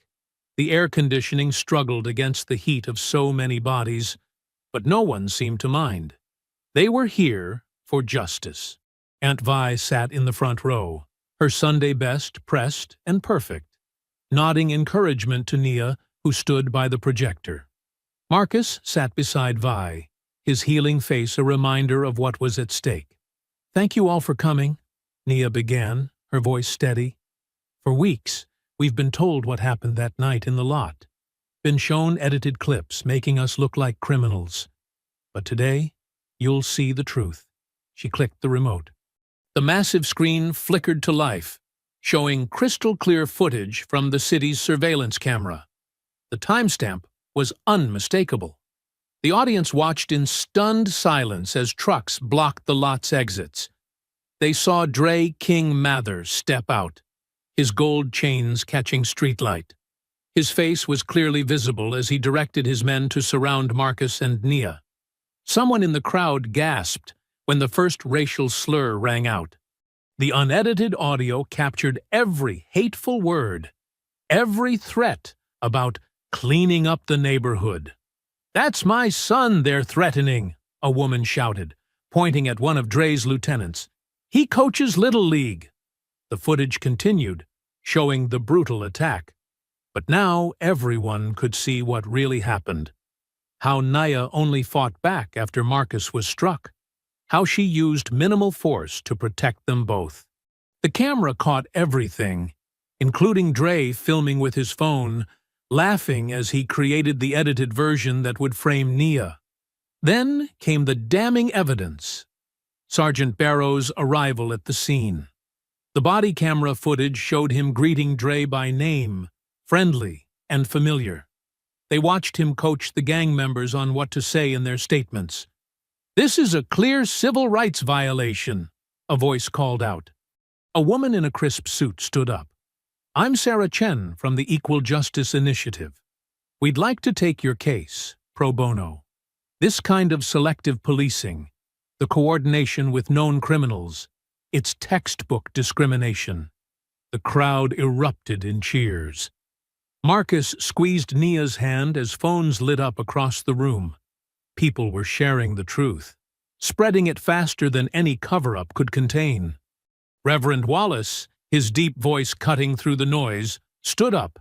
The air conditioning struggled against the heat of so many bodies, but no one seemed to mind. They were here for justice. Aunt Vi sat in the front row, her Sunday best pressed and perfect, nodding encouragement to Nia, who stood by the projector. Marcus sat beside Vi, his healing face a reminder of what was at stake. Thank you all for coming, Nia began, her voice steady. For weeks, we've been told what happened that night in the lot. Been shown edited clips making us look like criminals. But today, you'll see the truth. She clicked the remote. The massive screen flickered to life, showing crystal-clear footage from the city's surveillance camera. The timestamp was unmistakable. The audience watched in stunned silence as trucks blocked the lot's exits. They saw Dre King Mather step out, his gold chains catching streetlight. His face was clearly visible as he directed his men to surround Marcus and Nia. Someone in the crowd gasped when the first racial slur rang out. The unedited audio captured every hateful word, every threat about cleaning up the neighborhood. "That's my son they're threatening," a woman shouted, pointing at one of Dre's lieutenants. "He coaches Little League." The footage continued, showing the brutal attack. But now everyone could see what really happened. How Nia only fought back after Marcus was struck. How she used minimal force to protect them both. The camera caught everything, including Dre filming with his phone, laughing as he created the edited version that would frame Nia. Then came the damning evidence: Sergeant Barrow's arrival at the scene. The body camera footage showed him greeting Dre by name, friendly and familiar. They watched him coach the gang members on what to say in their statements. "This is a clear civil rights violation," a voice called out. A woman in a crisp suit stood up. "I'm Sarah Chen from the Equal Justice Initiative. We'd like to take your case, pro bono. This kind of selective policing, the coordination with known criminals, it's textbook discrimination." The crowd erupted in cheers. Marcus squeezed Nia's hand as phones lit up across the room. People were sharing the truth, spreading it faster than any cover-up could contain. Reverend Wallace, his deep voice cutting through the noise, stood up.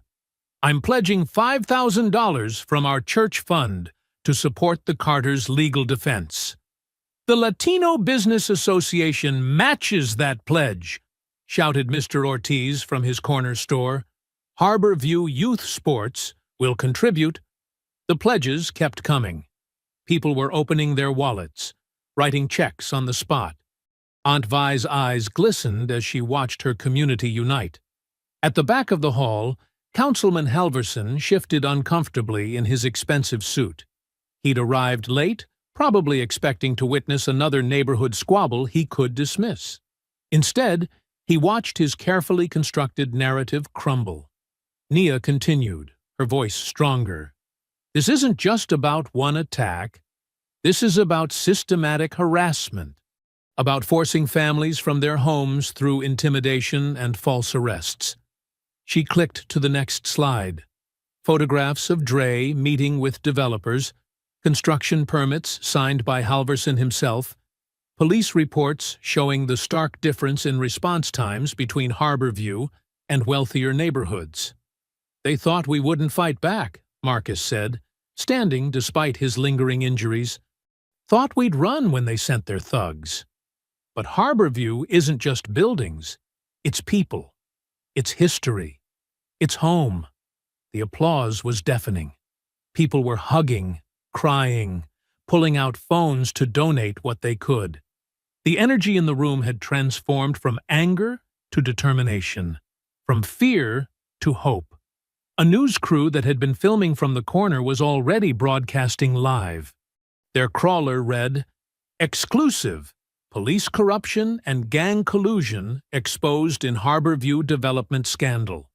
"I'm pledging $5,000 from our church fund to support the Carters' legal defense." "The Latino Business Association matches that pledge," shouted Mr. Ortiz from his corner store. "Harbor View Youth Sports will contribute." The pledges kept coming. People were opening their wallets, writing checks on the spot. Aunt Vi's eyes glistened as she watched her community unite. At the back of the hall, Councilman Halverson shifted uncomfortably in his expensive suit. He'd arrived late, probably expecting to witness another neighborhood squabble he could dismiss. Instead, he watched his carefully constructed narrative crumble. Nia continued, her voice stronger. "This isn't just about one attack. This is about systematic harassment, about forcing families from their homes through intimidation and false arrests." She clicked to the next slide. Photographs of Dre meeting with developers, construction permits signed by Halverson himself, police reports showing the stark difference in response times between Harbor View and wealthier neighborhoods. "They thought we wouldn't fight back," Marcus said, standing despite his lingering injuries. "Thought we'd run when they sent their thugs." But Harbor View isn't just buildings. It's people. It's history. It's home. The applause was deafening. People were hugging, crying, pulling out phones to donate what they could. The energy in the room had transformed from anger to determination, from fear to hope. A news crew that had been filming from the corner was already broadcasting live. Their crawler read, "Exclusive: Police corruption and gang collusion exposed in Harbor View development scandal."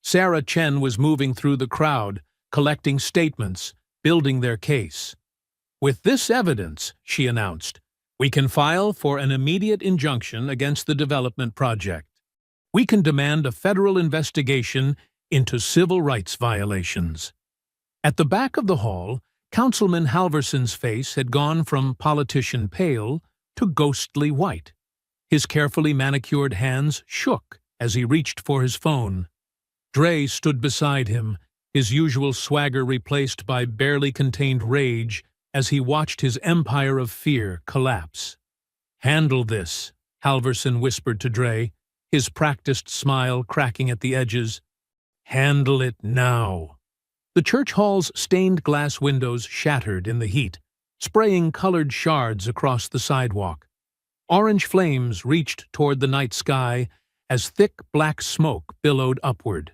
Sarah Chen was moving through the crowd, collecting statements, building their case. "With this evidence," she announced, "we can file for an immediate injunction against the development project. We can demand a federal investigation into civil rights violations." At the back of the hall, Councilman Halverson's face had gone from politician pale to ghostly white. His carefully manicured hands shook as he reached for his phone. Dre stood beside him, his usual swagger replaced by barely contained rage as he watched his empire of fear collapse. "Handle this," Halverson whispered to Dre, his practiced smile cracking at the edges. "Handle it now." The church hall's stained glass windows shattered in the heat, spraying colored shards across the sidewalk. Orange flames reached toward the night sky as thick black smoke billowed upward.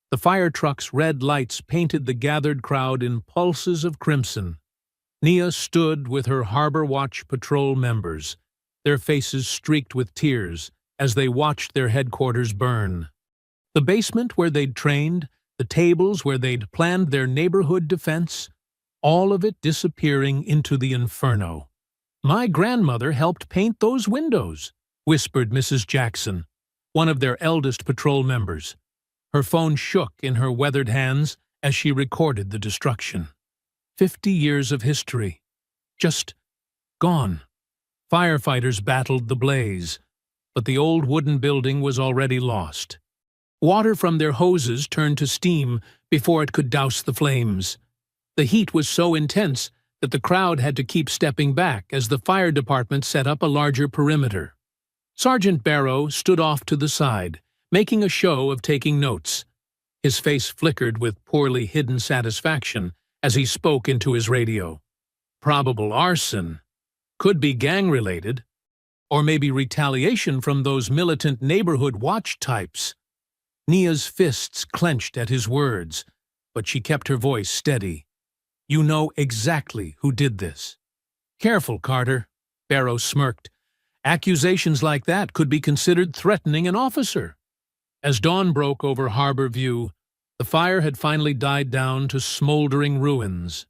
The fire truck's red lights painted the gathered crowd in pulses of crimson. Nia stood with her Harbor Watch Patrol members, their faces streaked with tears as they watched their headquarters burn. The basement where they'd trained, the tables where they'd planned their neighborhood defense, all of it disappearing into the inferno. "My grandmother helped paint those windows," whispered Mrs. Jackson, one of their eldest patrol members. Her phone shook in her weathered hands as she recorded the destruction. 50 years of history. Just gone. Firefighters battled the blaze, but the old wooden building was already lost. Water from their hoses turned to steam before it could douse the flames. The heat was so intense that the crowd had to keep stepping back as the fire department set up a larger perimeter. Sergeant Barrow stood off to the side, making a show of taking notes. His face flickered with poorly hidden satisfaction as he spoke into his radio. Probable arson. Could be gang-related. Or maybe retaliation from those militant neighborhood watch types. Nia's fists clenched at his words, but she kept her voice steady. "You know exactly who did this." "Careful, Carter," Barrow smirked. "Accusations like that could be considered threatening an officer." As dawn broke over Harbor View, the fire had finally died down to smoldering ruins.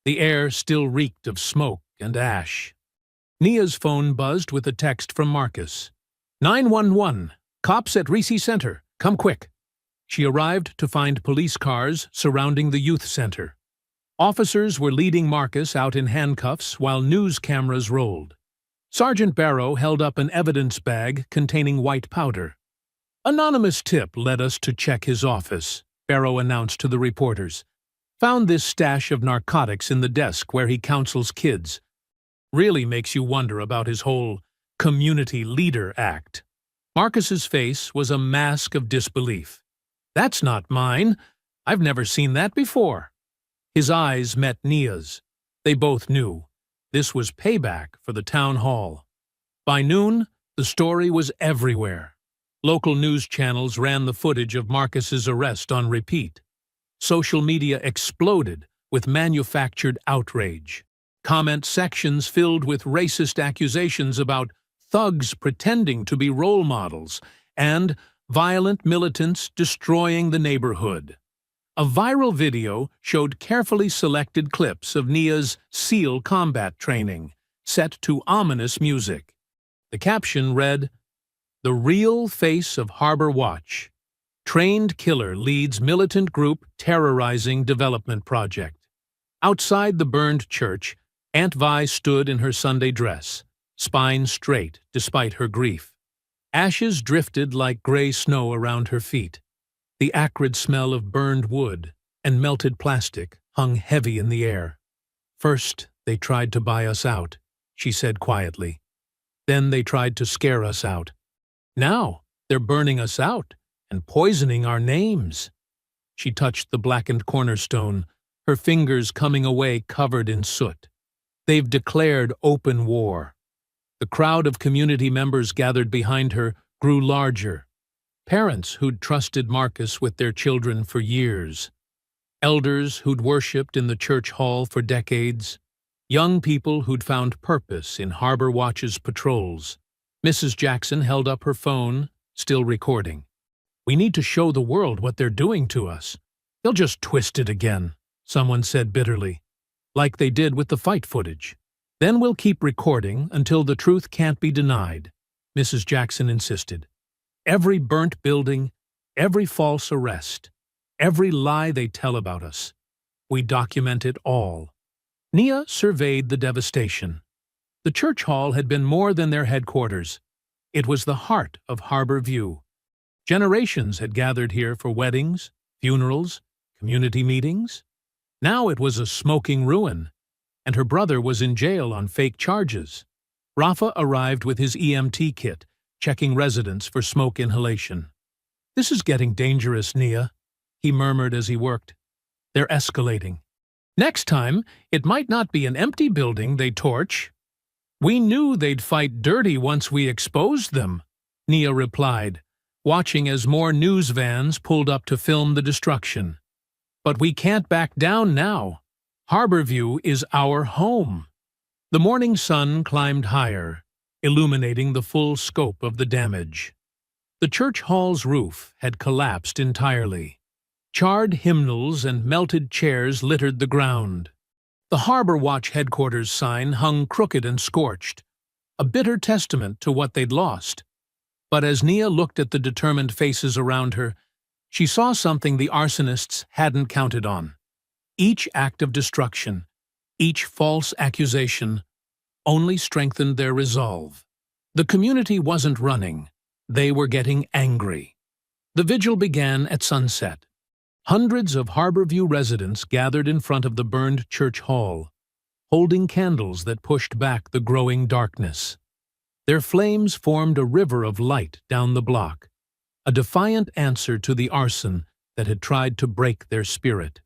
The air still reeked of smoke and ash. Nia's phone buzzed with a text from Marcus. 911, cops at Reese Center, come quick. She arrived to find police cars surrounding the youth center. Officers were leading Marcus out in handcuffs while news cameras rolled. Sergeant Barrow held up an evidence bag containing white powder. "Anonymous tip led us to check his office," Barrow announced to the reporters. "Found this stash of narcotics in the desk where he counsels kids. Really makes you wonder about his whole community leader act." Marcus's face was a mask of disbelief. "That's not mine. I've never seen that before." His eyes met Nia's. They both knew. This was payback for the town hall. By noon, the story was everywhere. Local news channels ran the footage of Marcus's arrest on repeat. Social media exploded with manufactured outrage. Comment sections filled with racist accusations about thugs pretending to be role models and violent militants destroying the neighborhood. A viral video showed carefully selected clips of Nia's SEAL combat training, set to ominous music. The caption read, "The real face of Harbor Watch. Trained killer leads militant group terrorizing development project." Outside the burned church, Aunt Vi stood in her Sunday dress, spine straight despite her grief. Ashes drifted like gray snow around her feet. The acrid smell of burned wood and melted plastic hung heavy in the air. "First, they tried to buy us out," she said quietly. "Then they tried to scare us out. Now they're burning us out and poisoning our names." She touched the blackened cornerstone, her fingers coming away covered in soot. "They've declared open war." The crowd of community members gathered behind her grew larger. Parents who'd trusted Marcus with their children for years. Elders who'd worshipped in the church hall for decades. Young people who'd found purpose in Harbor Watch's patrols. Mrs. Jackson held up her phone, still recording. "We need to show the world what they're doing to us. They'll just twist it again," someone said bitterly. "Like they did with the fight footage. Then we'll keep recording until the truth can't be denied," Mrs. Jackson insisted. "Every burnt building, every false arrest, every lie they tell about us. We document it all." Nia surveyed the devastation. The church hall had been more than their headquarters. It was the heart of Harbor View. Generations had gathered here for weddings, funerals, community meetings. Now it was a smoking ruin, and her brother was in jail on fake charges. Rafa arrived with his EMT kit, checking residents for smoke inhalation. "This is getting dangerous, Nia," he murmured as he worked. "They're escalating. Next time, it might not be an empty building they torch." "We knew they'd fight dirty once we exposed them," Nia replied, watching as more news vans pulled up to film the destruction. "But we can't back down now. Harborview is our home. The morning sun climbed higher, illuminating the full scope of the damage. The church hall's roof had collapsed entirely. Charred hymnals and melted chairs littered the ground. The Harbor Watch headquarters sign hung crooked and scorched, a bitter testament to what they'd lost. But as Nia looked at the determined faces around her, she saw something the arsonists hadn't counted on. Each act of destruction, each false accusation, only strengthened their resolve. The community wasn't running. They were getting angry. The vigil began at sunset. Hundreds of Harborview residents gathered in front of the burned church hall, holding candles that pushed back the growing darkness. Their flames formed a river of light down the block, a defiant answer to the arson that had tried to break their spirit.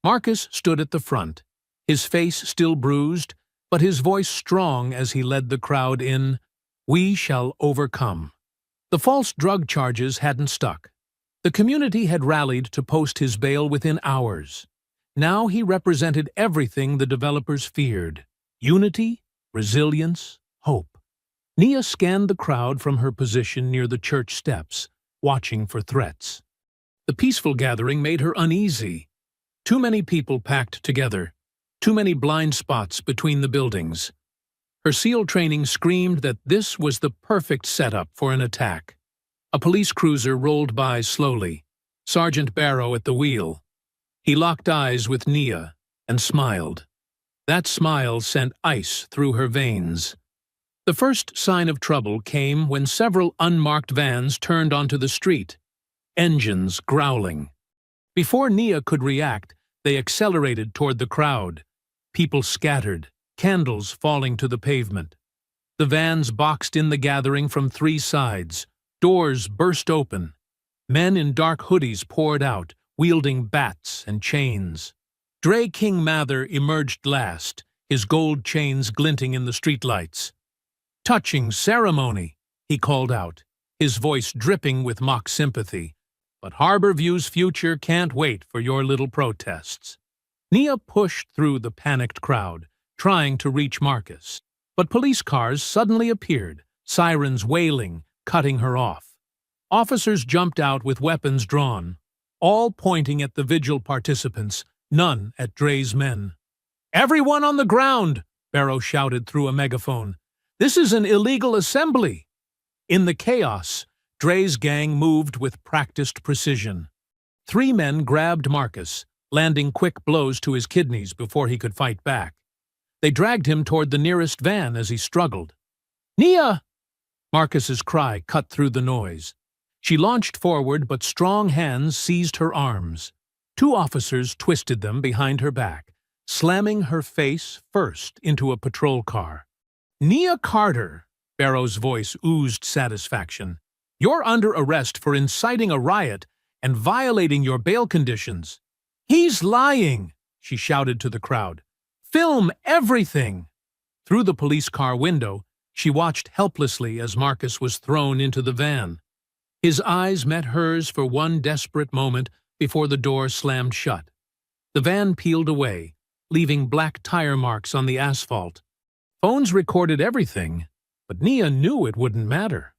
Marcus stood at the front, his face still bruised, but his voice strong as he led the crowd in, "We shall overcome." The false drug charges hadn't stuck. The community had rallied to post his bail within hours. Now he represented everything the developers feared: unity, resilience, hope. Nia scanned the crowd from her position near the church steps, watching for threats. The peaceful gathering made her uneasy. Too many people packed together, too many blind spots between the buildings. Her SEAL training screamed that this was the perfect setup for an attack. A police cruiser rolled by slowly, Sergeant Barrow at the wheel. He locked eyes with Nia and smiled. That smile sent ice through her veins. The first sign of trouble came when several unmarked vans turned onto the street, engines growling. Before Nia could react, they accelerated toward the crowd. People scattered, candles falling to the pavement. The vans boxed in the gathering from three sides. Doors burst open. Men in dark hoodies poured out, wielding bats and chains. Dre King Mather emerged last, his gold chains glinting in the streetlights. "Touching ceremony," he called out, his voice dripping with mock sympathy. "But Harborview's future can't wait for your little protests." Nia pushed through the panicked crowd, trying to reach Marcus. But police cars suddenly appeared, sirens wailing, cutting her off. Officers jumped out with weapons drawn, all pointing at the vigil participants, none at Dre's men. "Everyone on the ground!" Barrow shouted through a megaphone. "This is an illegal assembly!" In the chaos, Dre's gang moved with practiced precision. 3 men grabbed Marcus, landing quick blows to his kidneys before he could fight back. They dragged him toward the nearest van as he struggled. "Nia!" Marcus's cry cut through the noise. She launched forward, but strong hands seized her arms. 2 officers twisted them behind her back, slamming her face first into a patrol car. "Nia Carter," Barrow's voice oozed satisfaction, "you're under arrest for inciting a riot and violating your bail conditions." "He's lying," she shouted to the crowd. "Film everything!" Through the police car window, she watched helplessly as Marcus was thrown into the van. His eyes met hers for one desperate moment before the door slammed shut. The van peeled away, leaving black tire marks on the asphalt. Phones recorded everything, but Nia knew it wouldn't matter.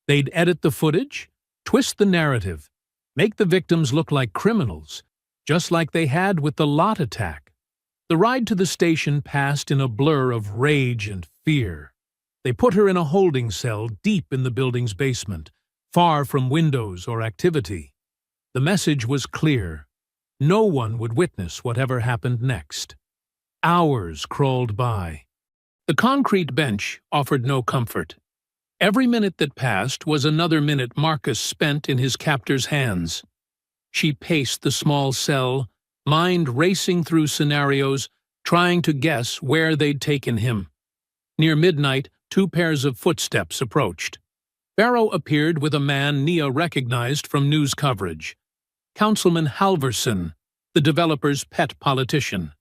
They'd edit the footage, twist the narrative, make the victims look like criminals, just like they had with the lot attack. The ride to the station passed in a blur of rage and fear. They put her in a holding cell deep in the building's basement, far from windows or activity. The message was clear. No one would witness whatever happened next. Hours crawled by. The concrete bench offered no comfort. Every minute that passed was another minute Marcus spent in his captor's hands. She paced the small cell, mind racing through scenarios, trying to guess where they'd taken him. Near midnight, 2 pairs of footsteps approached. Barrow appeared with a man Nia recognized from news coverage. Councilman Halverson, the developer's pet politician.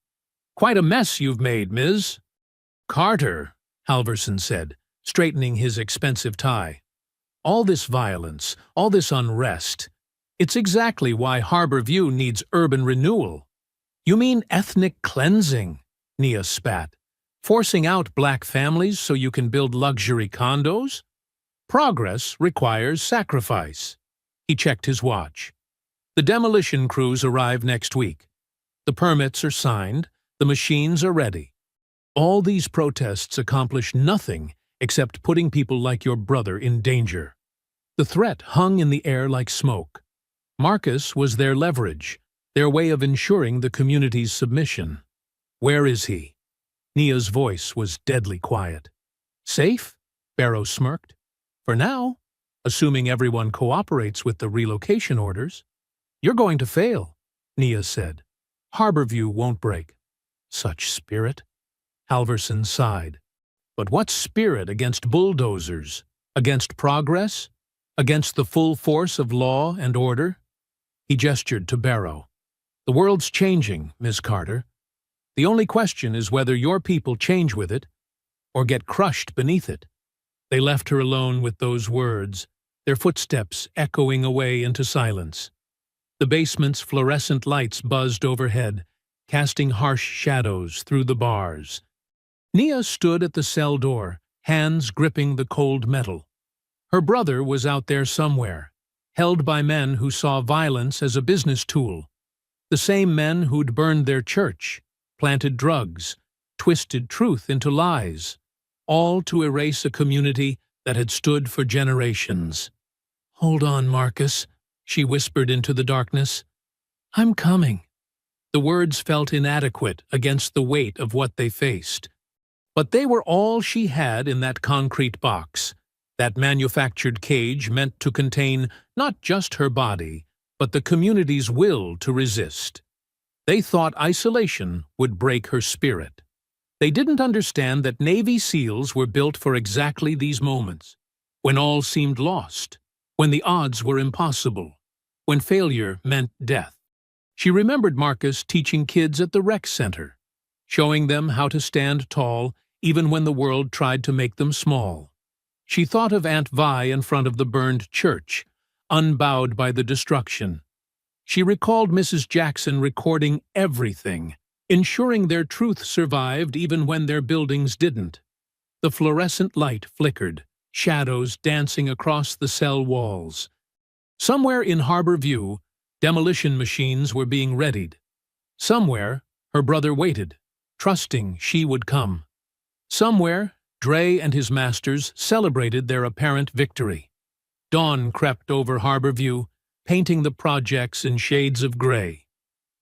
"Quite a mess you've made, Ms." "Carter," Halverson said, straightening his expensive tie. "All this violence, all this unrest, it's exactly why Harborview needs urban renewal. You mean ethnic cleansing, Nia spat. Forcing out black families so you can build luxury condos? Progress requires sacrifice. He checked his watch. The demolition crews arrive next week. The permits are signed, the machines are ready. All these protests accomplish nothing except putting people like your brother in danger. The threat hung in the air like smoke. Marcus was their leverage, their way of ensuring the community's submission. Where is he? Nia's voice was deadly quiet. Safe? Barrow smirked. For now, assuming everyone cooperates with the relocation orders. You're going to fail, Nia said. Harborview won't break. Such spirit? Halverson sighed. But what spirit against bulldozers? Against progress? Against the full force of law and order? He gestured to Barrow. The world's changing, Miss Carter. The only question is whether your people change with it or get crushed beneath it. They left her alone with those words, their footsteps echoing away into silence. The basement's fluorescent lights buzzed overhead, casting harsh shadows through the bars. Nia stood at the cell door, hands gripping the cold metal. Her brother was out there somewhere, held by men who saw violence as a business tool. The same men who'd burned their church, planted drugs, twisted truth into lies, all to erase a community that had stood for generations. Hold on, Marcus, she whispered into the darkness. I'm coming. The words felt inadequate against the weight of what they faced. But they were all she had in that concrete box, that manufactured cage meant to contain not just her body, but the community's will to resist. They thought isolation would break her spirit. They didn't understand that Navy SEALs were built for exactly these moments, when all seemed lost, when the odds were impossible, when failure meant death. She remembered Marcus teaching kids at the rec center, showing them how to stand tall even when the world tried to make them small. She thought of Aunt Vi in front of the burned church, unbowed by the destruction. She recalled Mrs. Jackson recording everything, ensuring their truth survived even when their buildings didn't. The fluorescent light flickered, shadows dancing across the cell walls. Somewhere in Harborview, demolition machines were being readied. Somewhere, her brother waited, trusting she would come. Somewhere, Dre and his masters celebrated their apparent victory. Dawn crept over Harborview, painting the projects in shades of gray.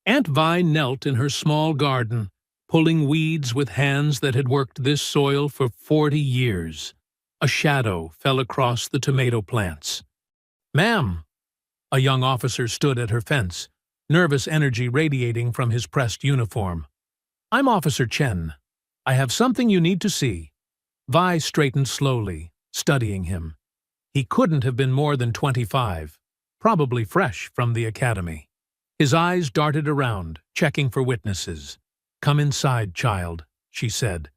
Aunt Vi knelt in her small garden, pulling weeds with hands that had worked this soil for 40 years. A shadow fell across the tomato plants. Ma'am! A young officer stood at her fence, nervous energy radiating from his pressed uniform. I'm Officer Chen. I have something you need to see. Vi straightened slowly, studying him. He couldn't have been more than 25, probably fresh from the academy. His eyes darted around, checking for witnesses. Come inside, child, she said,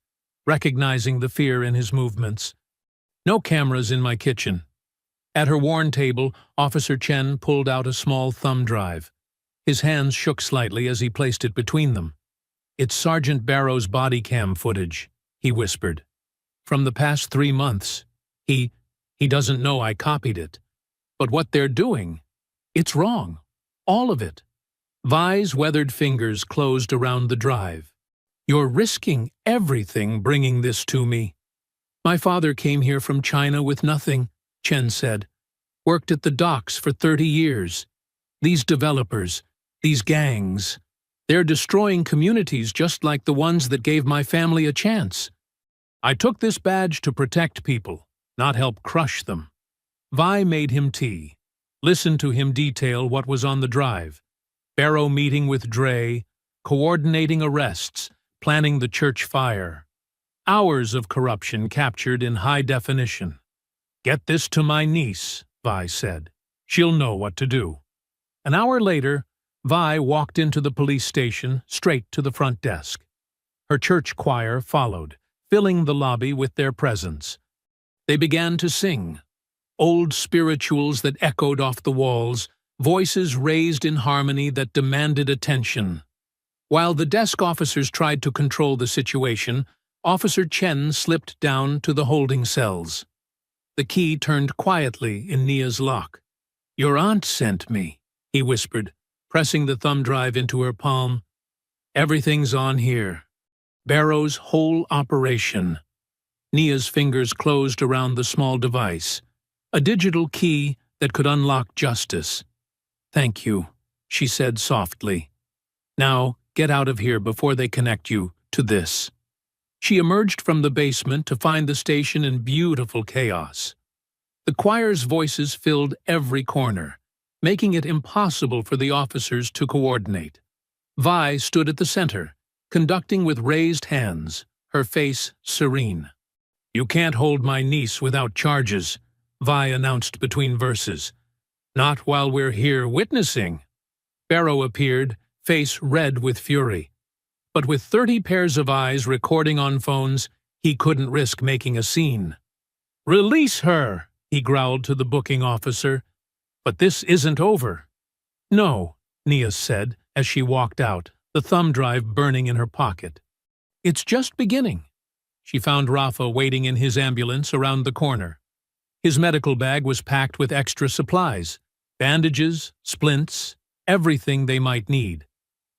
recognizing the fear in his movements. No cameras in my kitchen. At her worn table, Officer Chen pulled out a small thumb drive. His hands shook slightly as he placed it between them. It's Sergeant Barrow's body cam footage, he whispered. From the past 3 months. He doesn't know I copied it. But what they're doing, it's wrong. All of it. Vi's weathered fingers closed around the drive. You're risking everything bringing this to me. My father came here from China with nothing, Chen said. Worked at the docks for 30 years. These developers, these gangs, they're destroying communities just like the ones that gave my family a chance. I took this badge to protect people, not help crush them. Vi made him tea, listened to him detail what was on the drive. Barrow meeting with Dre, coordinating arrests, planning the church fire. Hours of corruption captured in high definition. Get this to my niece, Vi said. She'll know what to do. An hour later, Vi walked into the police station, straight to the front desk. Her church choir followed, filling the lobby with their presence. They began to sing. Old spirituals that echoed off the walls, voices raised in harmony that demanded attention. While the desk officers tried to control the situation, Officer Chen slipped down to the holding cells. The key turned quietly in Nia's lock. "Your aunt sent me," he whispered, pressing the thumb drive into her palm. "Everything's on here. Barrow's whole operation." Nia's fingers closed around the small device, a digital key that could unlock justice. "Thank you," she said softly. "Now, get out of here before they connect you to this." She emerged from the basement to find the station in beautiful chaos. The choir's voices filled every corner, making it impossible for the officers to coordinate. Vi stood at the center, conducting with raised hands, her face serene. "You can't hold my niece without charges," Vi announced between verses. "Not while we're here witnessing." Barrow appeared, face red with fury. But with 30 pairs of eyes recording on phones, he couldn't risk making a scene. "Release her," he growled to the booking officer. "But this isn't over." "No," Nia said as she walked out, the thumb drive burning in her pocket. "It's just beginning." She found Rafa waiting in his ambulance around the corner. His medical bag was packed with extra supplies, bandages, splints, everything they might need.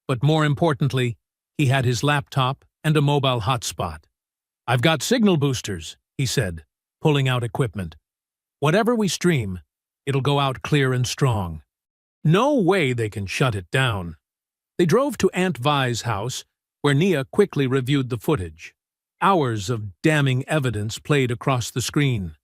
But more importantly, he had his laptop and a mobile hotspot. "I've got signal boosters," he said, pulling out equipment. "Whatever we stream, it'll go out clear and strong. No way they can shut it down." They drove to Aunt Vi's house, where Nia quickly reviewed the footage. Hours of damning evidence played across the screen.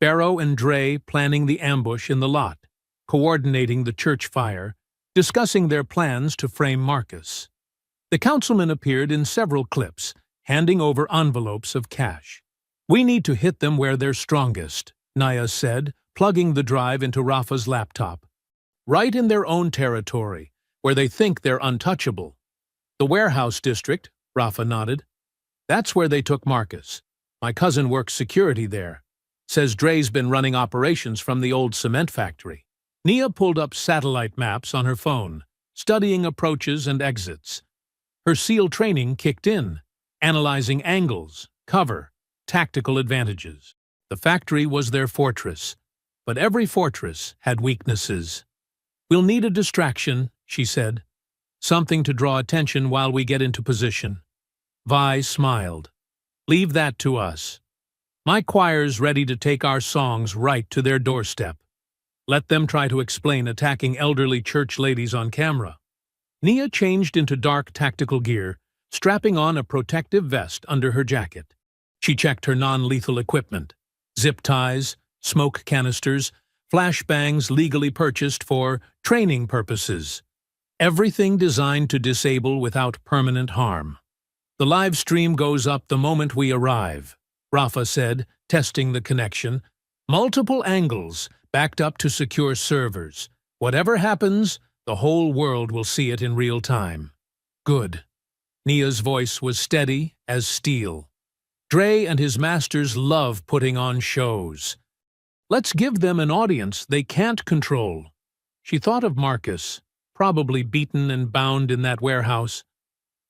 Barrow and Dre planning the ambush in the lot, coordinating the church fire, discussing their plans to frame Marcus. The councilman appeared in several clips, handing over envelopes of cash. "We need to hit them where they're strongest," Nia said, plugging the drive into Rafa's laptop. "Right in their own territory, where they think they're untouchable." "The warehouse district," Rafa nodded. "That's where they took Marcus. My cousin works security there. Says Dre's been running operations from the old cement factory." Nia pulled up satellite maps on her phone, studying approaches and exits. Her SEAL training kicked in, analyzing angles, cover, tactical advantages. The factory was their fortress, but every fortress had weaknesses. "We'll need a distraction," she said. "Something to draw attention while we get into position." Vi smiled. "Leave that to us. My choir's ready to take our songs right to their doorstep. Let them try to explain attacking elderly church ladies on camera." Nia changed into dark tactical gear, strapping on a protective vest under her jacket. She checked her non-lethal equipment: zip ties, smoke canisters, flashbangs legally purchased for training purposes. Everything designed to disable without permanent harm. "The live stream goes up the moment we arrive," Rafa said, testing the connection. "Multiple angles, backed up to secure servers. Whatever happens, the whole world will see it in real time." "Good." Nia's voice was steady as steel. "Dre and his masters love putting on shows. Let's give them an audience they can't control." She thought of Marcus, probably beaten and bound in that warehouse.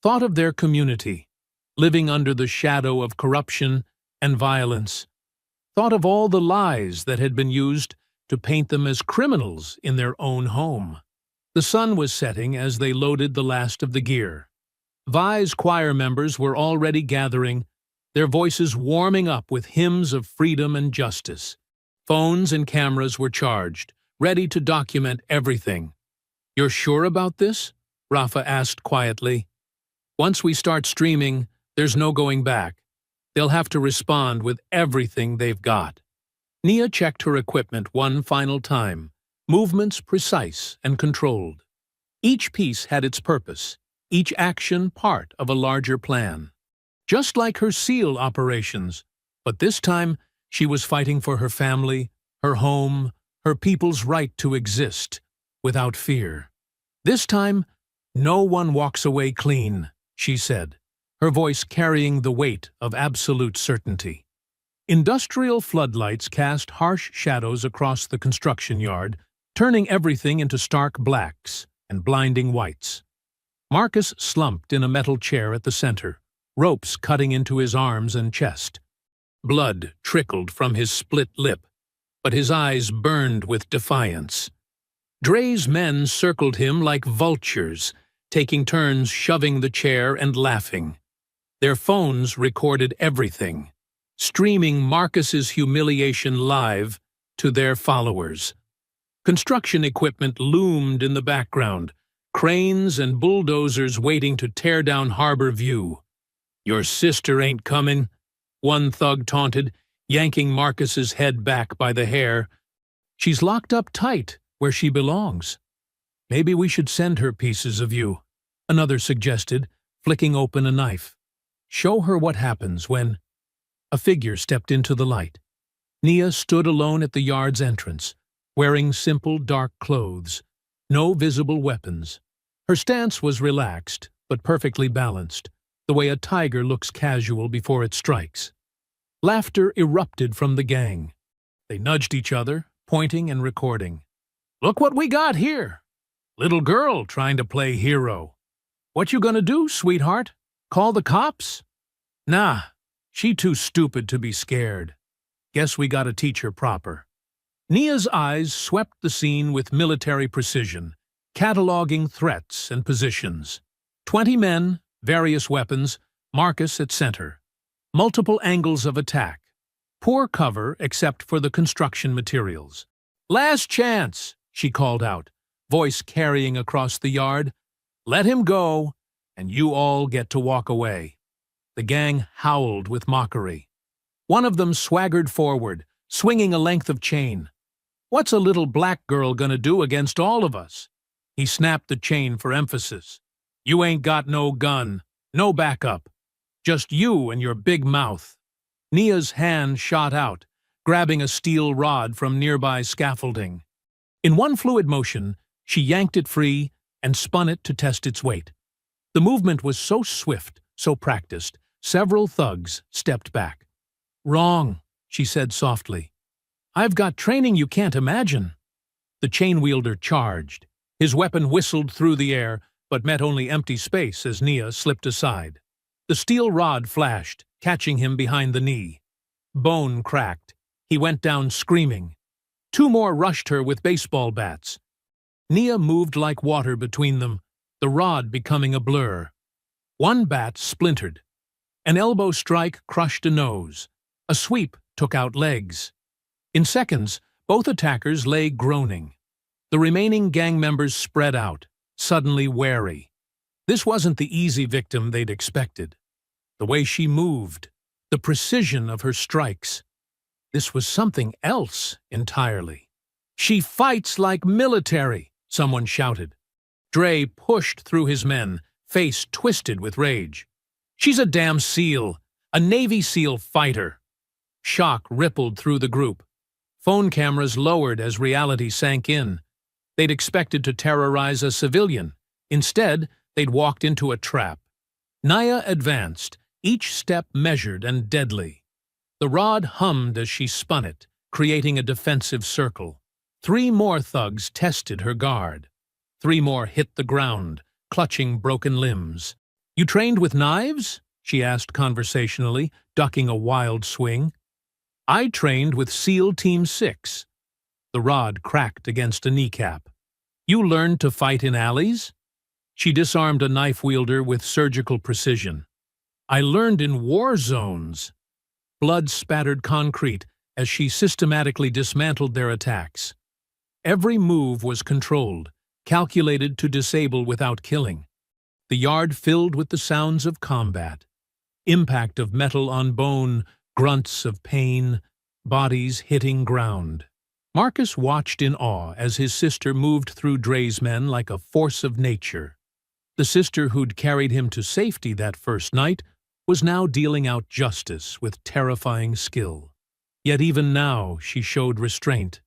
Thought of their community, living under the shadow of corruption and violence. Thought of all the lies that had been used to paint them as criminals in their own home. The sun was setting as they loaded the last of the gear. Vi's choir members were already gathering, their voices warming up with hymns of freedom and justice. Phones and cameras were charged, ready to document everything. "You're sure about this?" Rafa asked quietly. "Once we start streaming, there's no going back. They'll have to respond with everything they've got." Nia checked her equipment one final time, movements precise and controlled. Each piece had its purpose, each action part of a larger plan. Just like her SEAL operations, but this time she was fighting for her family, her home, her people's right to exist, without fear. "This time, no one walks away clean," she said, her voice carrying the weight of absolute certainty. Industrial floodlights cast harsh shadows across the construction yard, turning everything into stark blacks and blinding whites. Marcus slumped in a metal chair at the center, ropes cutting into his arms and chest. Blood trickled from his split lip, but his eyes burned with defiance. Dre's men circled him like vultures, taking turns shoving the chair and laughing. Their phones recorded everything, streaming Marcus's humiliation live to their followers. Construction equipment loomed in the background, cranes and bulldozers waiting to tear down Harbor View. "Your sister ain't coming," one thug taunted, yanking Marcus's head back by the hair. "She's locked up tight where she belongs." "Maybe we should send her pieces of you," another suggested, flicking open a knife. "Show her what happens when—" A figure stepped into the light. Nia stood alone at the yard's entrance, wearing simple dark clothes, no visible weapons. Her stance was relaxed, but perfectly balanced, the way a tiger looks casual before it strikes. Laughter erupted from the gang. They nudged each other, pointing and recording. "Look what we got here! Little girl trying to play hero. What you gonna do, sweetheart? Call the cops?" "Nah, she too stupid to be scared. Guess we gotta teach her proper." Nia's eyes swept the scene with military precision, cataloging threats and positions. 20 men, various weapons, Marcus at center. Multiple angles of attack. Poor cover except for the construction materials. "Last chance," she called out, voice carrying across the yard. "Let him go, and you all get to walk away." The gang howled with mockery. One of them swaggered forward, swinging a length of chain. "What's a little black girl gonna do against all of us?" He snapped the chain for emphasis. "You ain't got no gun, no backup. Just you and your big mouth." Nia's hand shot out, grabbing a steel rod from nearby scaffolding. In one fluid motion, she yanked it free and spun it to test its weight. The movement was so swift, so practiced, several thugs stepped back. "Wrong," she said softly. "I've got training you can't imagine." The chain wielder charged. His weapon whistled through the air, but met only empty space as Nia slipped aside. The steel rod flashed, catching him behind the knee. Bone cracked. He went down screaming. 2 more rushed her with baseball bats. Nia moved like water between them, the rod becoming a blur. One bat splintered. An elbow strike crushed a nose. A sweep took out legs. In seconds, both attackers lay groaning. The remaining gang members spread out, suddenly wary. This wasn't the easy victim they'd expected. The way she moved, the precision of her strikes. This was something else entirely. "She fights like military," someone shouted. Dre pushed through his men, face twisted with rage. "She's a damn SEAL, a Navy SEAL fighter." Shock rippled through the group. Phone cameras lowered as reality sank in. They'd expected to terrorize a civilian. Instead, they'd walked into a trap. Nia advanced, each step measured and deadly. The rod hummed as she spun it, creating a defensive circle. 3 more thugs tested her guard. 3 more hit the ground, clutching broken limbs. "You trained with knives?" she asked conversationally, ducking a wild swing. "I trained with SEAL Team 6. The rod cracked against a kneecap. "You learned to fight in alleys?" She disarmed a knife wielder with surgical precision. "I learned in war zones." Blood spattered concrete as she systematically dismantled their attacks. Every move was controlled, calculated to disable without killing. The yard filled with the sounds of combat. Impact of metal on bone, grunts of pain, bodies hitting ground. Marcus watched in awe as his sister moved through Dre's men like a force of nature. The sister who'd carried him to safety that first night was now dealing out justice with terrifying skill. Yet even now she showed restraint,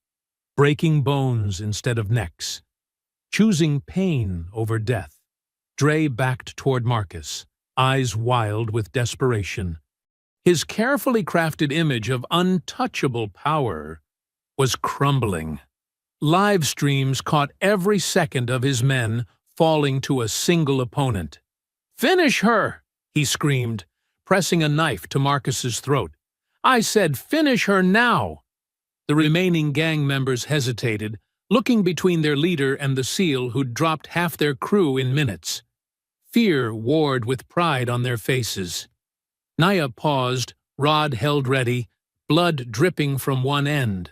breaking bones instead of necks, choosing pain over death. Dre backed toward Marcus, eyes wild with desperation. His carefully crafted image of untouchable power was crumbling. Live streams caught every second of his men falling to a single opponent. "Finish her!" he screamed, pressing a knife to Marcus's throat. "I said finish her now!" The remaining gang members hesitated, looking between their leader and the SEAL who'd dropped half their crew in minutes. Fear warred with pride on their faces. Naya paused, rod held ready, blood dripping from one end.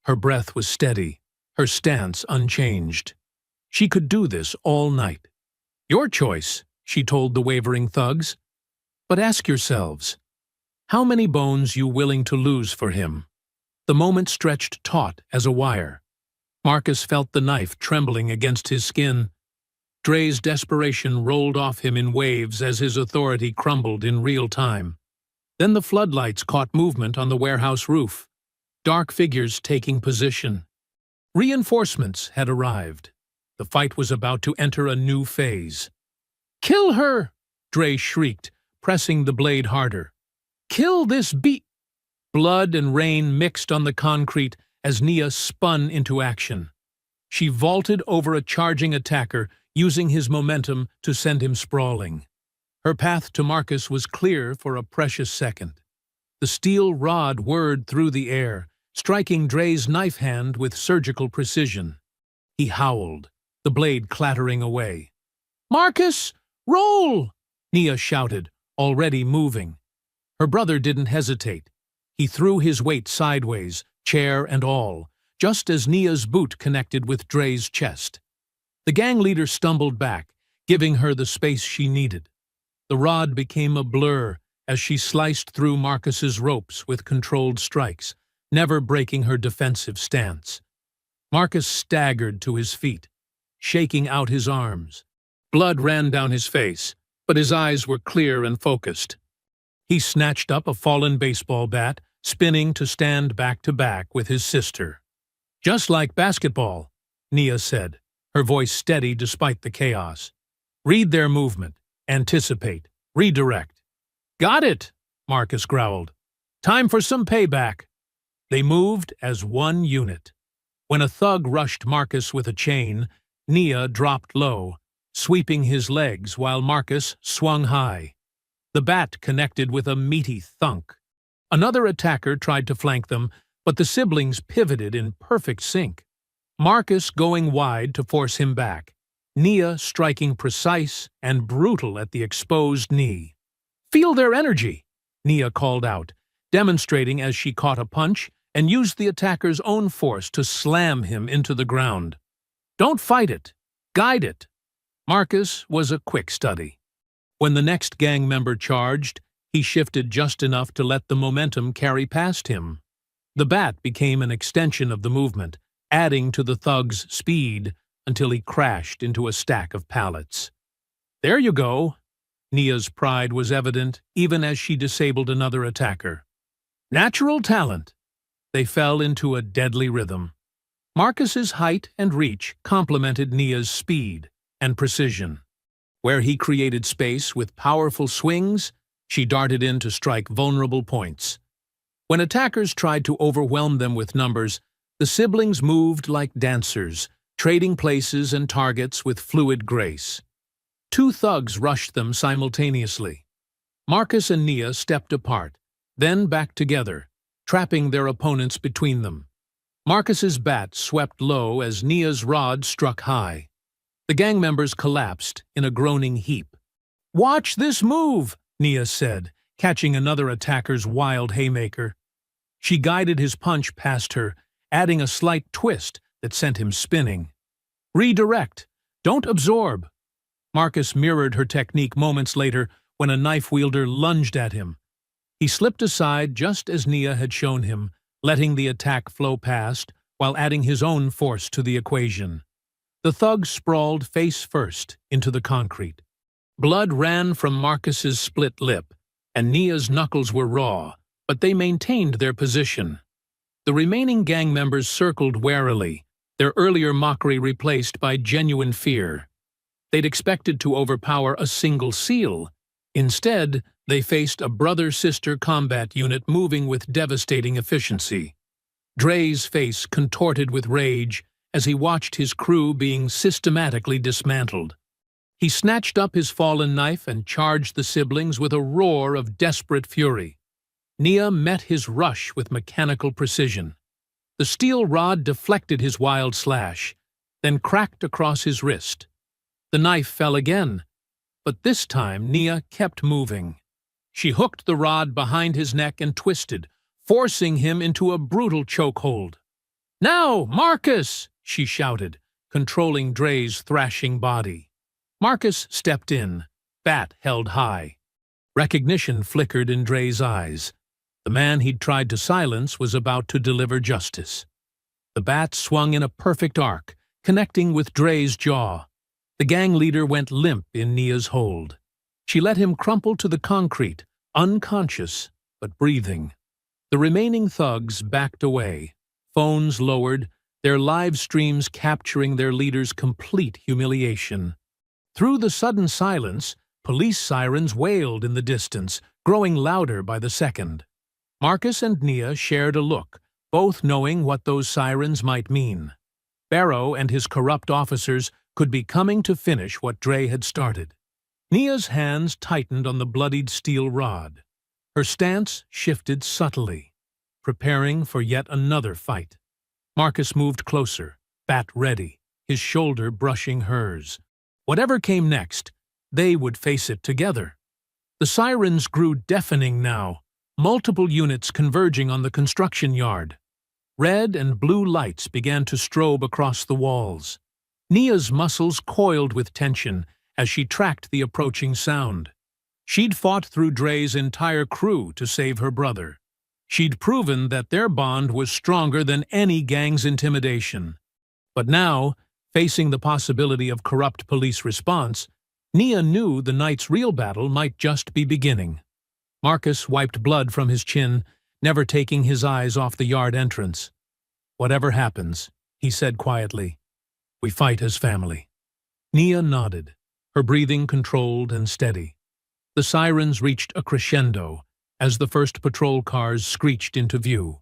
Her breath was steady, her stance unchanged. She could do this all night. "Your choice," she told the wavering thugs. "But ask yourselves, how many bones you willing to lose for him?" The moment stretched taut as a wire. Marcus felt the knife trembling against his skin. Dre's desperation rolled off him in waves as his authority crumbled in real time. Then the floodlights caught movement on the warehouse roof, dark figures taking position. Reinforcements had arrived. The fight was about to enter a new phase. "Kill her!" Dre shrieked, pressing the blade harder. "Kill this Blood and rain mixed on the concrete as Nia spun into action. She vaulted over a charging attacker, using his momentum to send him sprawling. Her path to Marcus was clear for a precious second. The steel rod whirred through the air, striking Dre's knife hand with surgical precision. He howled, the blade clattering away. "Marcus, roll!" Nia shouted, already moving. Her brother didn't hesitate. He threw his weight sideways, chair and all, just as Nia's boot connected with Dre's chest. The gang leader stumbled back, giving her the space she needed. The rod became a blur as she sliced through Marcus's ropes with controlled strikes, never breaking her defensive stance. Marcus staggered to his feet, shaking out his arms. Blood ran down his face, but his eyes were clear and focused. He snatched up a fallen baseball bat, spinning to stand back to back with his sister. "Just like basketball," Nia said, her voice steady despite the chaos. "Read their movement, anticipate, redirect." "Got it," Marcus growled. "Time for some payback." They moved as one unit. When a thug rushed Marcus with a chain, Nia dropped low, sweeping his legs while Marcus swung high. The bat connected with a meaty thunk. Another attacker tried to flank them, but the siblings pivoted in perfect sync. Marcus going wide to force him back, Nia striking precise and brutal at the exposed knee. "Feel their energy," Nia called out, demonstrating as she caught a punch and used the attacker's own force to slam him into the ground. "Don't fight it, guide it." Marcus was a quick study. When the next gang member charged, he shifted just enough to let the momentum carry past him. The bat became an extension of the movement, adding to the thug's speed until he crashed into a stack of pallets. "There you go." Nia's pride was evident even as she disabled another attacker. "Natural talent." They fell into a deadly rhythm. Marcus's height and reach complemented Nia's speed and precision. Where he created space with powerful swings, she darted in to strike vulnerable points. When attackers tried to overwhelm them with numbers, the siblings moved like dancers, trading places and targets with fluid grace. Two thugs rushed them simultaneously. Marcus and Nia stepped apart, then back together, trapping their opponents between them. Marcus's bat swept low as Nia's rod struck high. The gang members collapsed in a groaning heap. "Watch this move," Nia said, catching another attacker's wild haymaker. She guided his punch past her, adding a slight twist that sent him spinning. "Redirect. Don't absorb." Marcus mirrored her technique moments later when a knife wielder lunged at him. He slipped aside just as Nia had shown him, letting the attack flow past while adding his own force to the equation. The thug sprawled face first into the concrete. Blood ran from Marcus's split lip, and Nia's knuckles were raw, but they maintained their position. The remaining gang members circled warily, their earlier mockery replaced by genuine fear. They'd expected to overpower a single SEAL. Instead, they faced a brother-sister combat unit moving with devastating efficiency. Dre's face contorted with rage, as he watched his crew being systematically dismantled. He snatched up his fallen knife and charged the siblings with a roar of desperate fury. Nia met his rush with mechanical precision. The steel rod deflected his wild slash, then cracked across his wrist. The knife fell again, but this time Nia kept moving. She hooked the rod behind his neck and twisted, forcing him into a brutal chokehold. "Now, Marcus!" she shouted, controlling Dre's thrashing body. Marcus stepped in, bat held high. Recognition flickered in Dre's eyes. The man he'd tried to silence was about to deliver justice. The bat swung in a perfect arc, connecting with Dre's jaw. The gang leader went limp in Nia's hold. She let him crumple to the concrete, unconscious but breathing. The remaining thugs backed away, phones lowered, their live streams capturing their leader's complete humiliation. Through the sudden silence, police sirens wailed in the distance, growing louder by the second. Marcus and Nia shared a look, both knowing what those sirens might mean. Barrow and his corrupt officers could be coming to finish what Dre had started. Nia's hands tightened on the bloodied steel rod. Her stance shifted subtly, preparing for yet another fight. Marcus moved closer, bat ready, his shoulder brushing hers. Whatever came next, they would face it together. The sirens grew deafening now, multiple units converging on the construction yard. Red and blue lights began to strobe across the walls. Nia's muscles coiled with tension as she tracked the approaching sound. She'd fought through Dre's entire crew to save her brother. She'd proven that their bond was stronger than any gang's intimidation. But now, facing the possibility of corrupt police response, Nia knew the night's real battle might just be beginning. Marcus wiped blood from his chin, never taking his eyes off the yard entrance. "Whatever happens," he said quietly, "we fight as family." Nia nodded, her breathing controlled and steady. The sirens reached a crescendo as the first patrol cars screeched into view.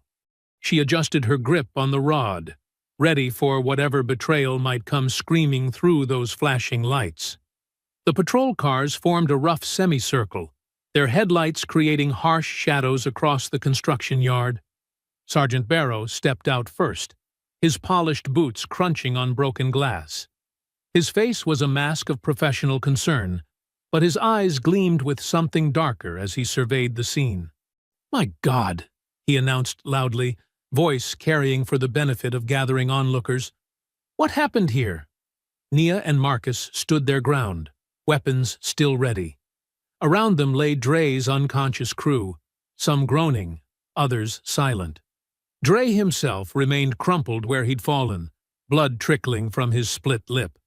She adjusted her grip on the rod, ready for whatever betrayal might come screaming through those flashing lights. The patrol cars formed a rough semicircle, their headlights creating harsh shadows across the construction yard. Sergeant Barrow stepped out first, his polished boots crunching on broken glass. His face was a mask of professional concern, but his eyes gleamed with something darker as he surveyed the scene. "My God," he announced loudly, voice carrying for the benefit of gathering onlookers. "What happened here?" Nia and Marcus stood their ground, weapons still ready. Around them lay Dre's unconscious crew, some groaning, others silent. Dre himself remained crumpled where he'd fallen, blood trickling from his split lip.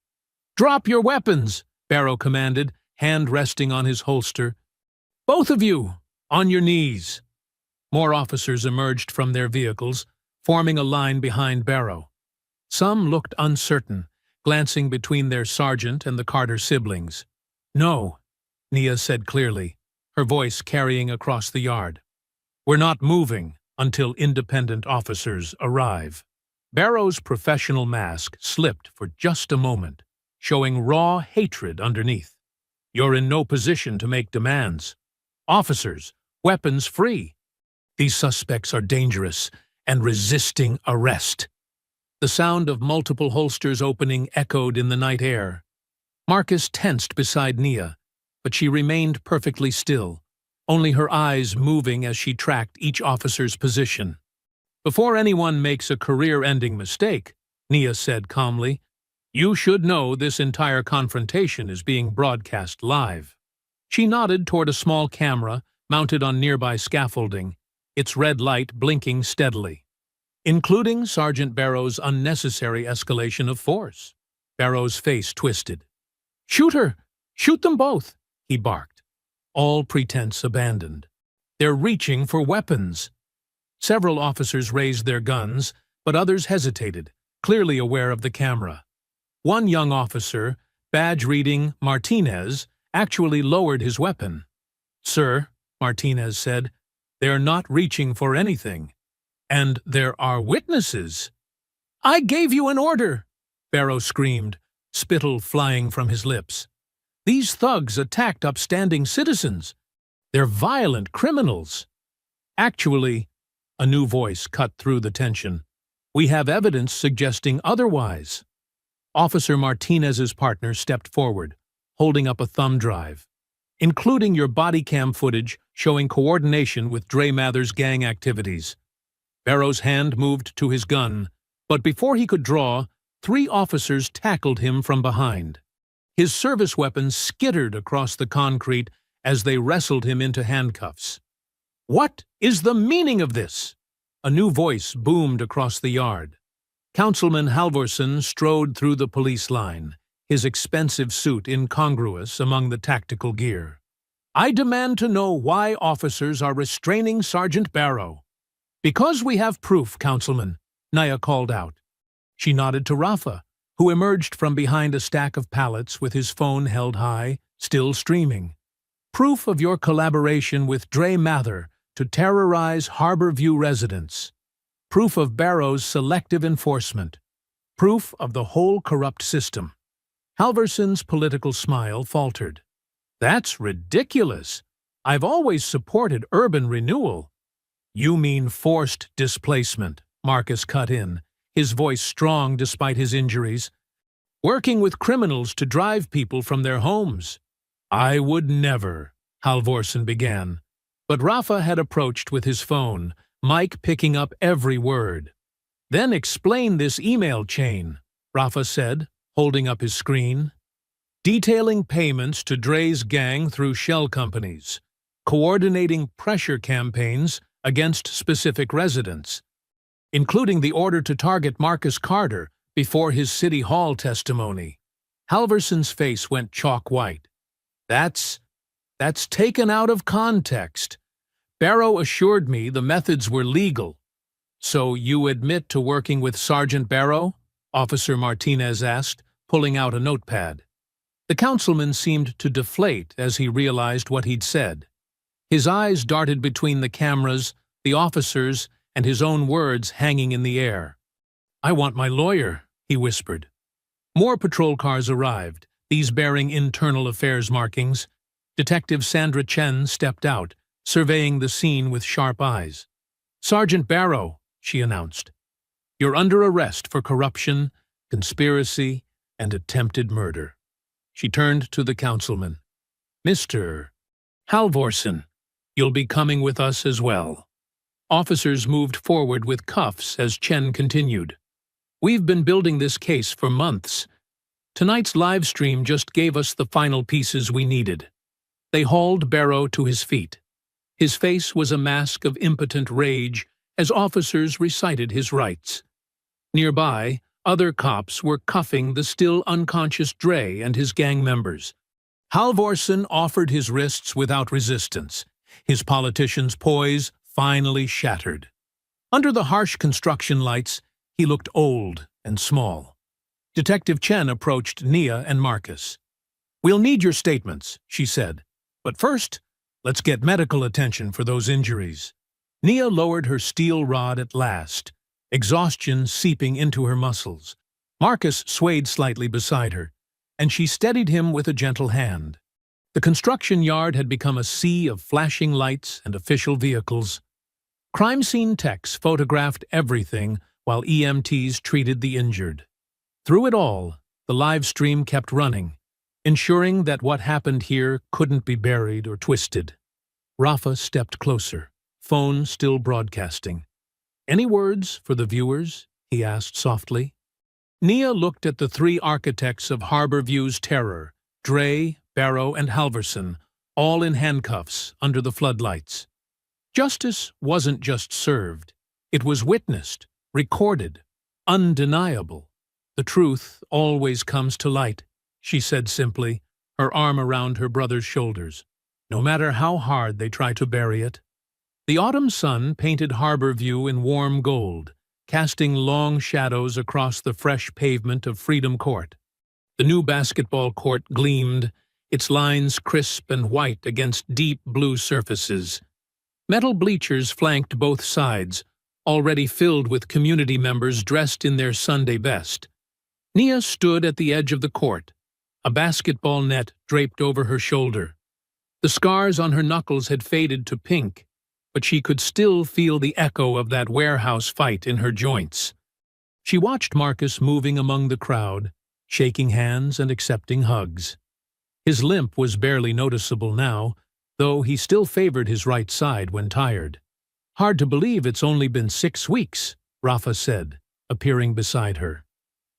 "Drop your weapons," Barrow commanded, hand resting on his holster. "Both of you, on your knees." More officers emerged from their vehicles, forming a line behind Barrow. Some looked uncertain, glancing between their sergeant and the Carter siblings. "No," Nia said clearly, her voice carrying across the yard. "We're not moving until independent officers arrive." Barrow's professional mask slipped for just a moment, showing raw hatred underneath. "You're in no position to make demands. Officers, weapons free. These suspects are dangerous and resisting arrest." The sound of multiple holsters opening echoed in the night air. Marcus tensed beside Nia, but she remained perfectly still, only her eyes moving as she tracked each officer's position. "Before anyone makes a career-ending mistake," Nia said calmly, "you should know this entire confrontation is being broadcast live." She nodded toward a small camera mounted on nearby scaffolding, its red light blinking steadily. "Including Sergeant Barrow's unnecessary escalation of force." Barrow's face twisted. "Shoot her! Shoot them both!" he barked, all pretense abandoned. "They're reaching for weapons." Several officers raised their guns, but others hesitated, clearly aware of the camera. One young officer, badge reading Martinez, actually lowered his weapon. "Sir," Martinez said, "they're not reaching for anything. And there are witnesses." I gave you an order, Barrow screamed, spittle flying from his lips. These thugs attacked upstanding citizens. They're violent criminals. Actually, a new voice cut through the tension. We have evidence suggesting otherwise. Officer Martinez's partner stepped forward, holding up a thumb drive, including your body cam footage showing coordination with Dre Mather's gang activities. Barrow's hand moved to his gun, but before he could draw, 3 officers tackled him from behind. His service weapons skittered across the concrete as they wrestled him into handcuffs. What is the meaning of this? A new voice boomed across the yard. Councilman Halvorson strode through the police line, his expensive suit incongruous among the tactical gear. I demand to know why officers are restraining Sergeant Barrow. Because we have proof, Councilman, Naya called out. She nodded to Rafa, who emerged from behind a stack of pallets with his phone held high, still streaming. Proof of your collaboration with Dre Mather to terrorize Harborview residents. Proof of Barrow's selective enforcement. Proof of the whole corrupt system. Halvorson's political smile faltered. That's ridiculous. I've always supported urban renewal. You mean forced displacement, Marcus cut in, his voice strong despite his injuries. Working with criminals to drive people from their homes. I would never, Halvorson began. But Rafa had approached with his phone, Mike picking up every word. Then explain this email chain, Rafa said, holding up his screen. Detailing payments to Dre's gang through shell companies. Coordinating pressure campaigns against specific residents. Including the order to target Marcus Carter before his City Hall testimony. Halvorson's face went chalk white. That's taken out of context. Barrow assured me the methods were legal. So you admit to working with Sergeant Barrow? Officer Martinez asked, pulling out a notepad. The councilman seemed to deflate as he realized what he'd said. His eyes darted between the cameras, the officers, and his own words hanging in the air. I want my lawyer, he whispered. More patrol cars arrived, these bearing internal affairs markings. Detective Sandra Chen stepped out, surveying the scene with sharp eyes. Sergeant Barrow, she announced. You're under arrest for corruption, conspiracy, and attempted murder. She turned to the councilman. Mr. Halvorson, you'll be coming with us as well. Officers moved forward with cuffs as Chen continued. We've been building this case for months. Tonight's live stream just gave us the final pieces we needed. They hauled Barrow to his feet. His face was a mask of impotent rage as officers recited his rights. Nearby, other cops were cuffing the still unconscious Dre and his gang members. Halvorson offered his wrists without resistance, his politician's poise finally shattered. Under the harsh construction lights, he looked old and small. Detective Chen approached Nia and Marcus. We'll need your statements, she said. But first, let's get medical attention for those injuries. Nia lowered her steel rod at last, exhaustion seeping into her muscles. Marcus swayed slightly beside her, and she steadied him with a gentle hand. The construction yard had become a sea of flashing lights and official vehicles. Crime scene techs photographed everything while EMTs treated the injured. Through it all, the live stream kept running, ensuring that what happened here couldn't be buried or twisted. Rafa stepped closer, phone still broadcasting. Any words for the viewers? He asked softly. Nia looked at the 3 architects of Harborview's terror, Dre, Barrow, and Halvorson, all in handcuffs under the floodlights. Justice wasn't just served. It was witnessed, recorded, undeniable. The truth always comes to light, she said simply, her arm around her brother's shoulders, no matter how hard they try to bury it. The autumn sun painted Harborview in warm gold, casting long shadows across the fresh pavement of Freedom Court. The new basketball court gleamed, its lines crisp and white against deep blue surfaces. Metal bleachers flanked both sides, already filled with community members dressed in their Sunday best. Nia stood at the edge of the court, a basketball net draped over her shoulder. The scars on her knuckles had faded to pink, but she could still feel the echo of that warehouse fight in her joints. She watched Marcus moving among the crowd, shaking hands and accepting hugs. His limp was barely noticeable now, though he still favored his right side when tired. "Hard to believe it's only been 6 weeks," Rafa said, appearing beside her.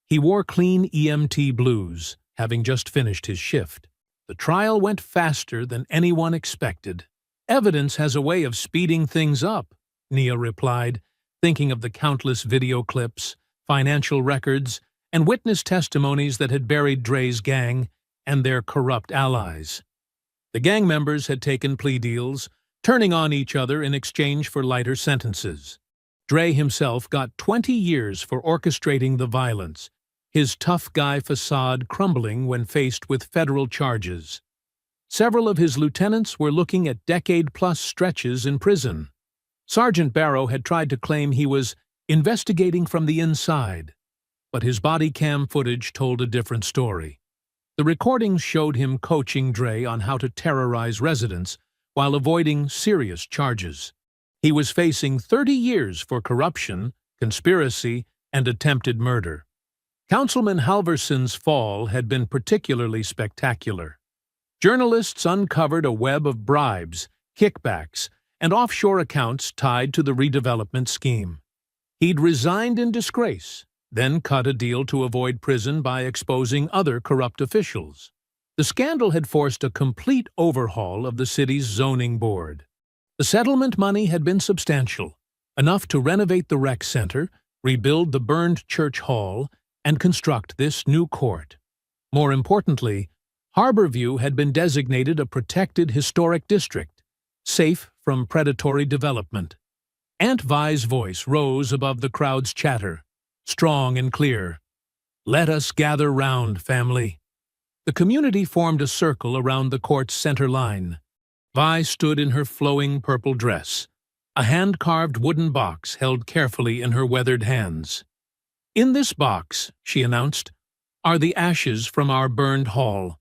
He wore clean EMT blues, having just finished his shift. "The trial went faster than anyone expected." "Evidence has a way of speeding things up," Nia replied, thinking of the countless video clips, financial records, and witness testimonies that had buried Dre's gang and their corrupt allies. The gang members had taken plea deals, turning on each other in exchange for lighter sentences. Dre himself got 20 years for orchestrating the violence, his tough guy facade crumbling when faced with federal charges. Several of his lieutenants were looking at decade-plus stretches in prison. Sergeant Barrow had tried to claim he was investigating from the inside, but his body cam footage told a different story. The recordings showed him coaching Dre on how to terrorize residents while avoiding serious charges. He was facing 30 years for corruption, conspiracy, and attempted murder. Councilman Halverson's fall had been particularly spectacular. Journalists uncovered a web of bribes, kickbacks, and offshore accounts tied to the redevelopment scheme. He'd resigned in disgrace, then cut a deal to avoid prison by exposing other corrupt officials. The scandal had forced a complete overhaul of the city's zoning board. The settlement money had been substantial, enough to renovate the rec center, rebuild the burned church hall, and construct this new court. More importantly, Harborview had been designated a protected historic district, safe from predatory development. Aunt Vi's voice rose above the crowd's chatter, strong and clear. "Let us gather round, family." The community formed a circle around the court's center line. Vi stood in her flowing purple dress, a hand-carved wooden box held carefully in her weathered hands. "In this box," she announced, "are the ashes from our burned hall.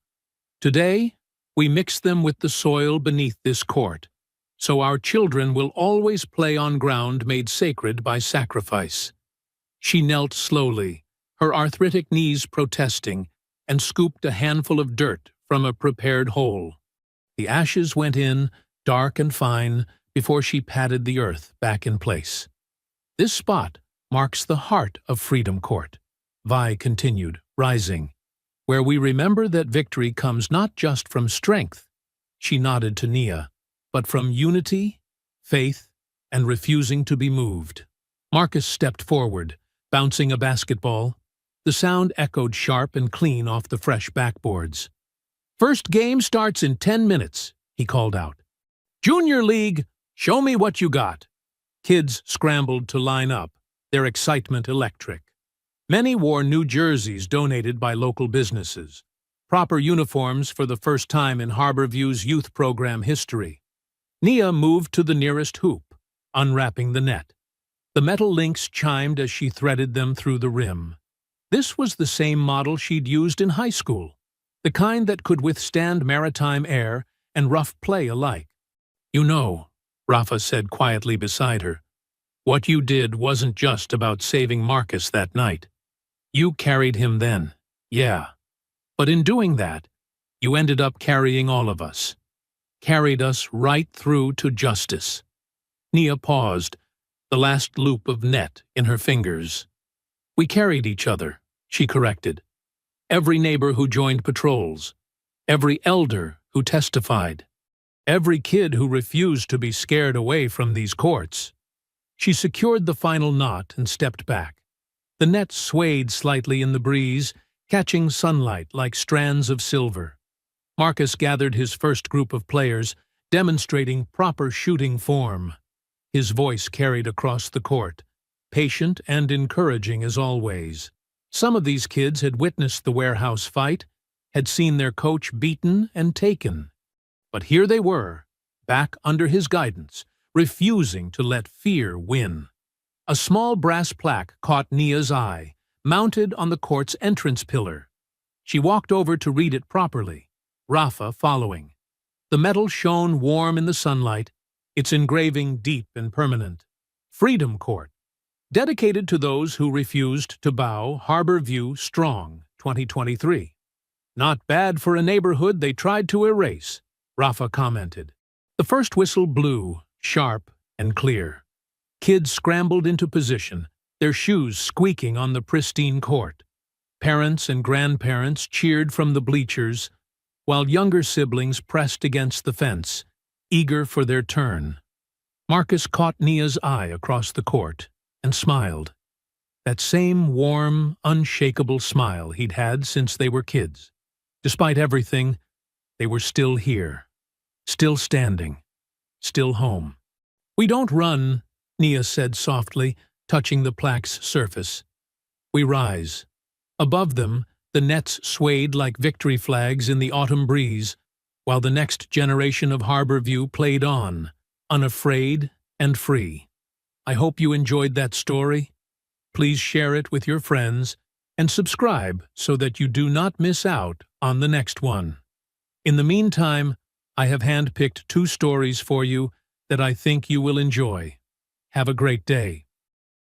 Today, we mix them with the soil beneath this court, so our children will always play on ground made sacred by sacrifice." She knelt slowly, her arthritic knees protesting, and scooped a handful of dirt from a prepared hole. The ashes went in, dark and fine, before she patted the earth back in place. "This spot marks the heart of Freedom Court," Vi continued, rising, "where we remember that victory comes not just from strength," she nodded to Nia, "but from unity, faith, and refusing to be moved." Marcus stepped forward, bouncing a basketball. The sound echoed sharp and clean off the fresh backboards. "First game starts in 10 minutes, he called out. "Junior League, show me what you got." Kids scrambled to line up, their excitement electric. Many wore new jerseys donated by local businesses, proper uniforms for the first time in Harborview's youth program history. Nia moved to the nearest hoop, unwrapping the net. The metal links chimed as she threaded them through the rim. This was the same model she'd used in high school, the kind that could withstand maritime air and rough play alike. "You know," Rafa said quietly beside her, "what you did wasn't just about saving Marcus that night. You carried him then, yeah. But in doing that, you ended up carrying all of us. Carried us right through to justice." Nia paused, the last loop of net in her fingers. "We carried each other," she corrected. "Every neighbor who joined patrols, every elder who testified, every kid who refused to be scared away from these courts." She secured the final knot and stepped back. The net swayed slightly in the breeze, catching sunlight like strands of silver. Marcus gathered his first group of players, demonstrating proper shooting form. His voice carried across the court, patient and encouraging as always. Some of these kids had witnessed the warehouse fight, had seen their coach beaten and taken. But here they were, back under his guidance, refusing to let fear win. A small brass plaque caught Nia's eye, mounted on the court's entrance pillar. She walked over to read it properly, Rafa following. The metal shone warm in the sunlight, its engraving deep and permanent. Freedom Court. Dedicated to those who refused to bow, Harbor View Strong, 2023. Not bad for a neighborhood they tried to erase, Rafa commented. The first whistle blew, sharp and clear. Kids scrambled into position, their shoes squeaking on the pristine court. Parents and grandparents cheered from the bleachers, while younger siblings pressed against the fence, eager for their turn. Marcus caught Nia's eye across the court and smiled. That same warm, unshakable smile he'd had since they were kids. Despite everything, they were still here, still standing, still home. "We don't run," Nia said softly, touching the plaque's surface. "We rise." Above them, the nets swayed like victory flags in the autumn breeze, while the next generation of Harbor View played on, unafraid and free. I hope you enjoyed that story. Please share it with your friends and subscribe so that you do not miss out on the next one. In the meantime, I have handpicked 2 stories for you that I think you will enjoy. Have a great day.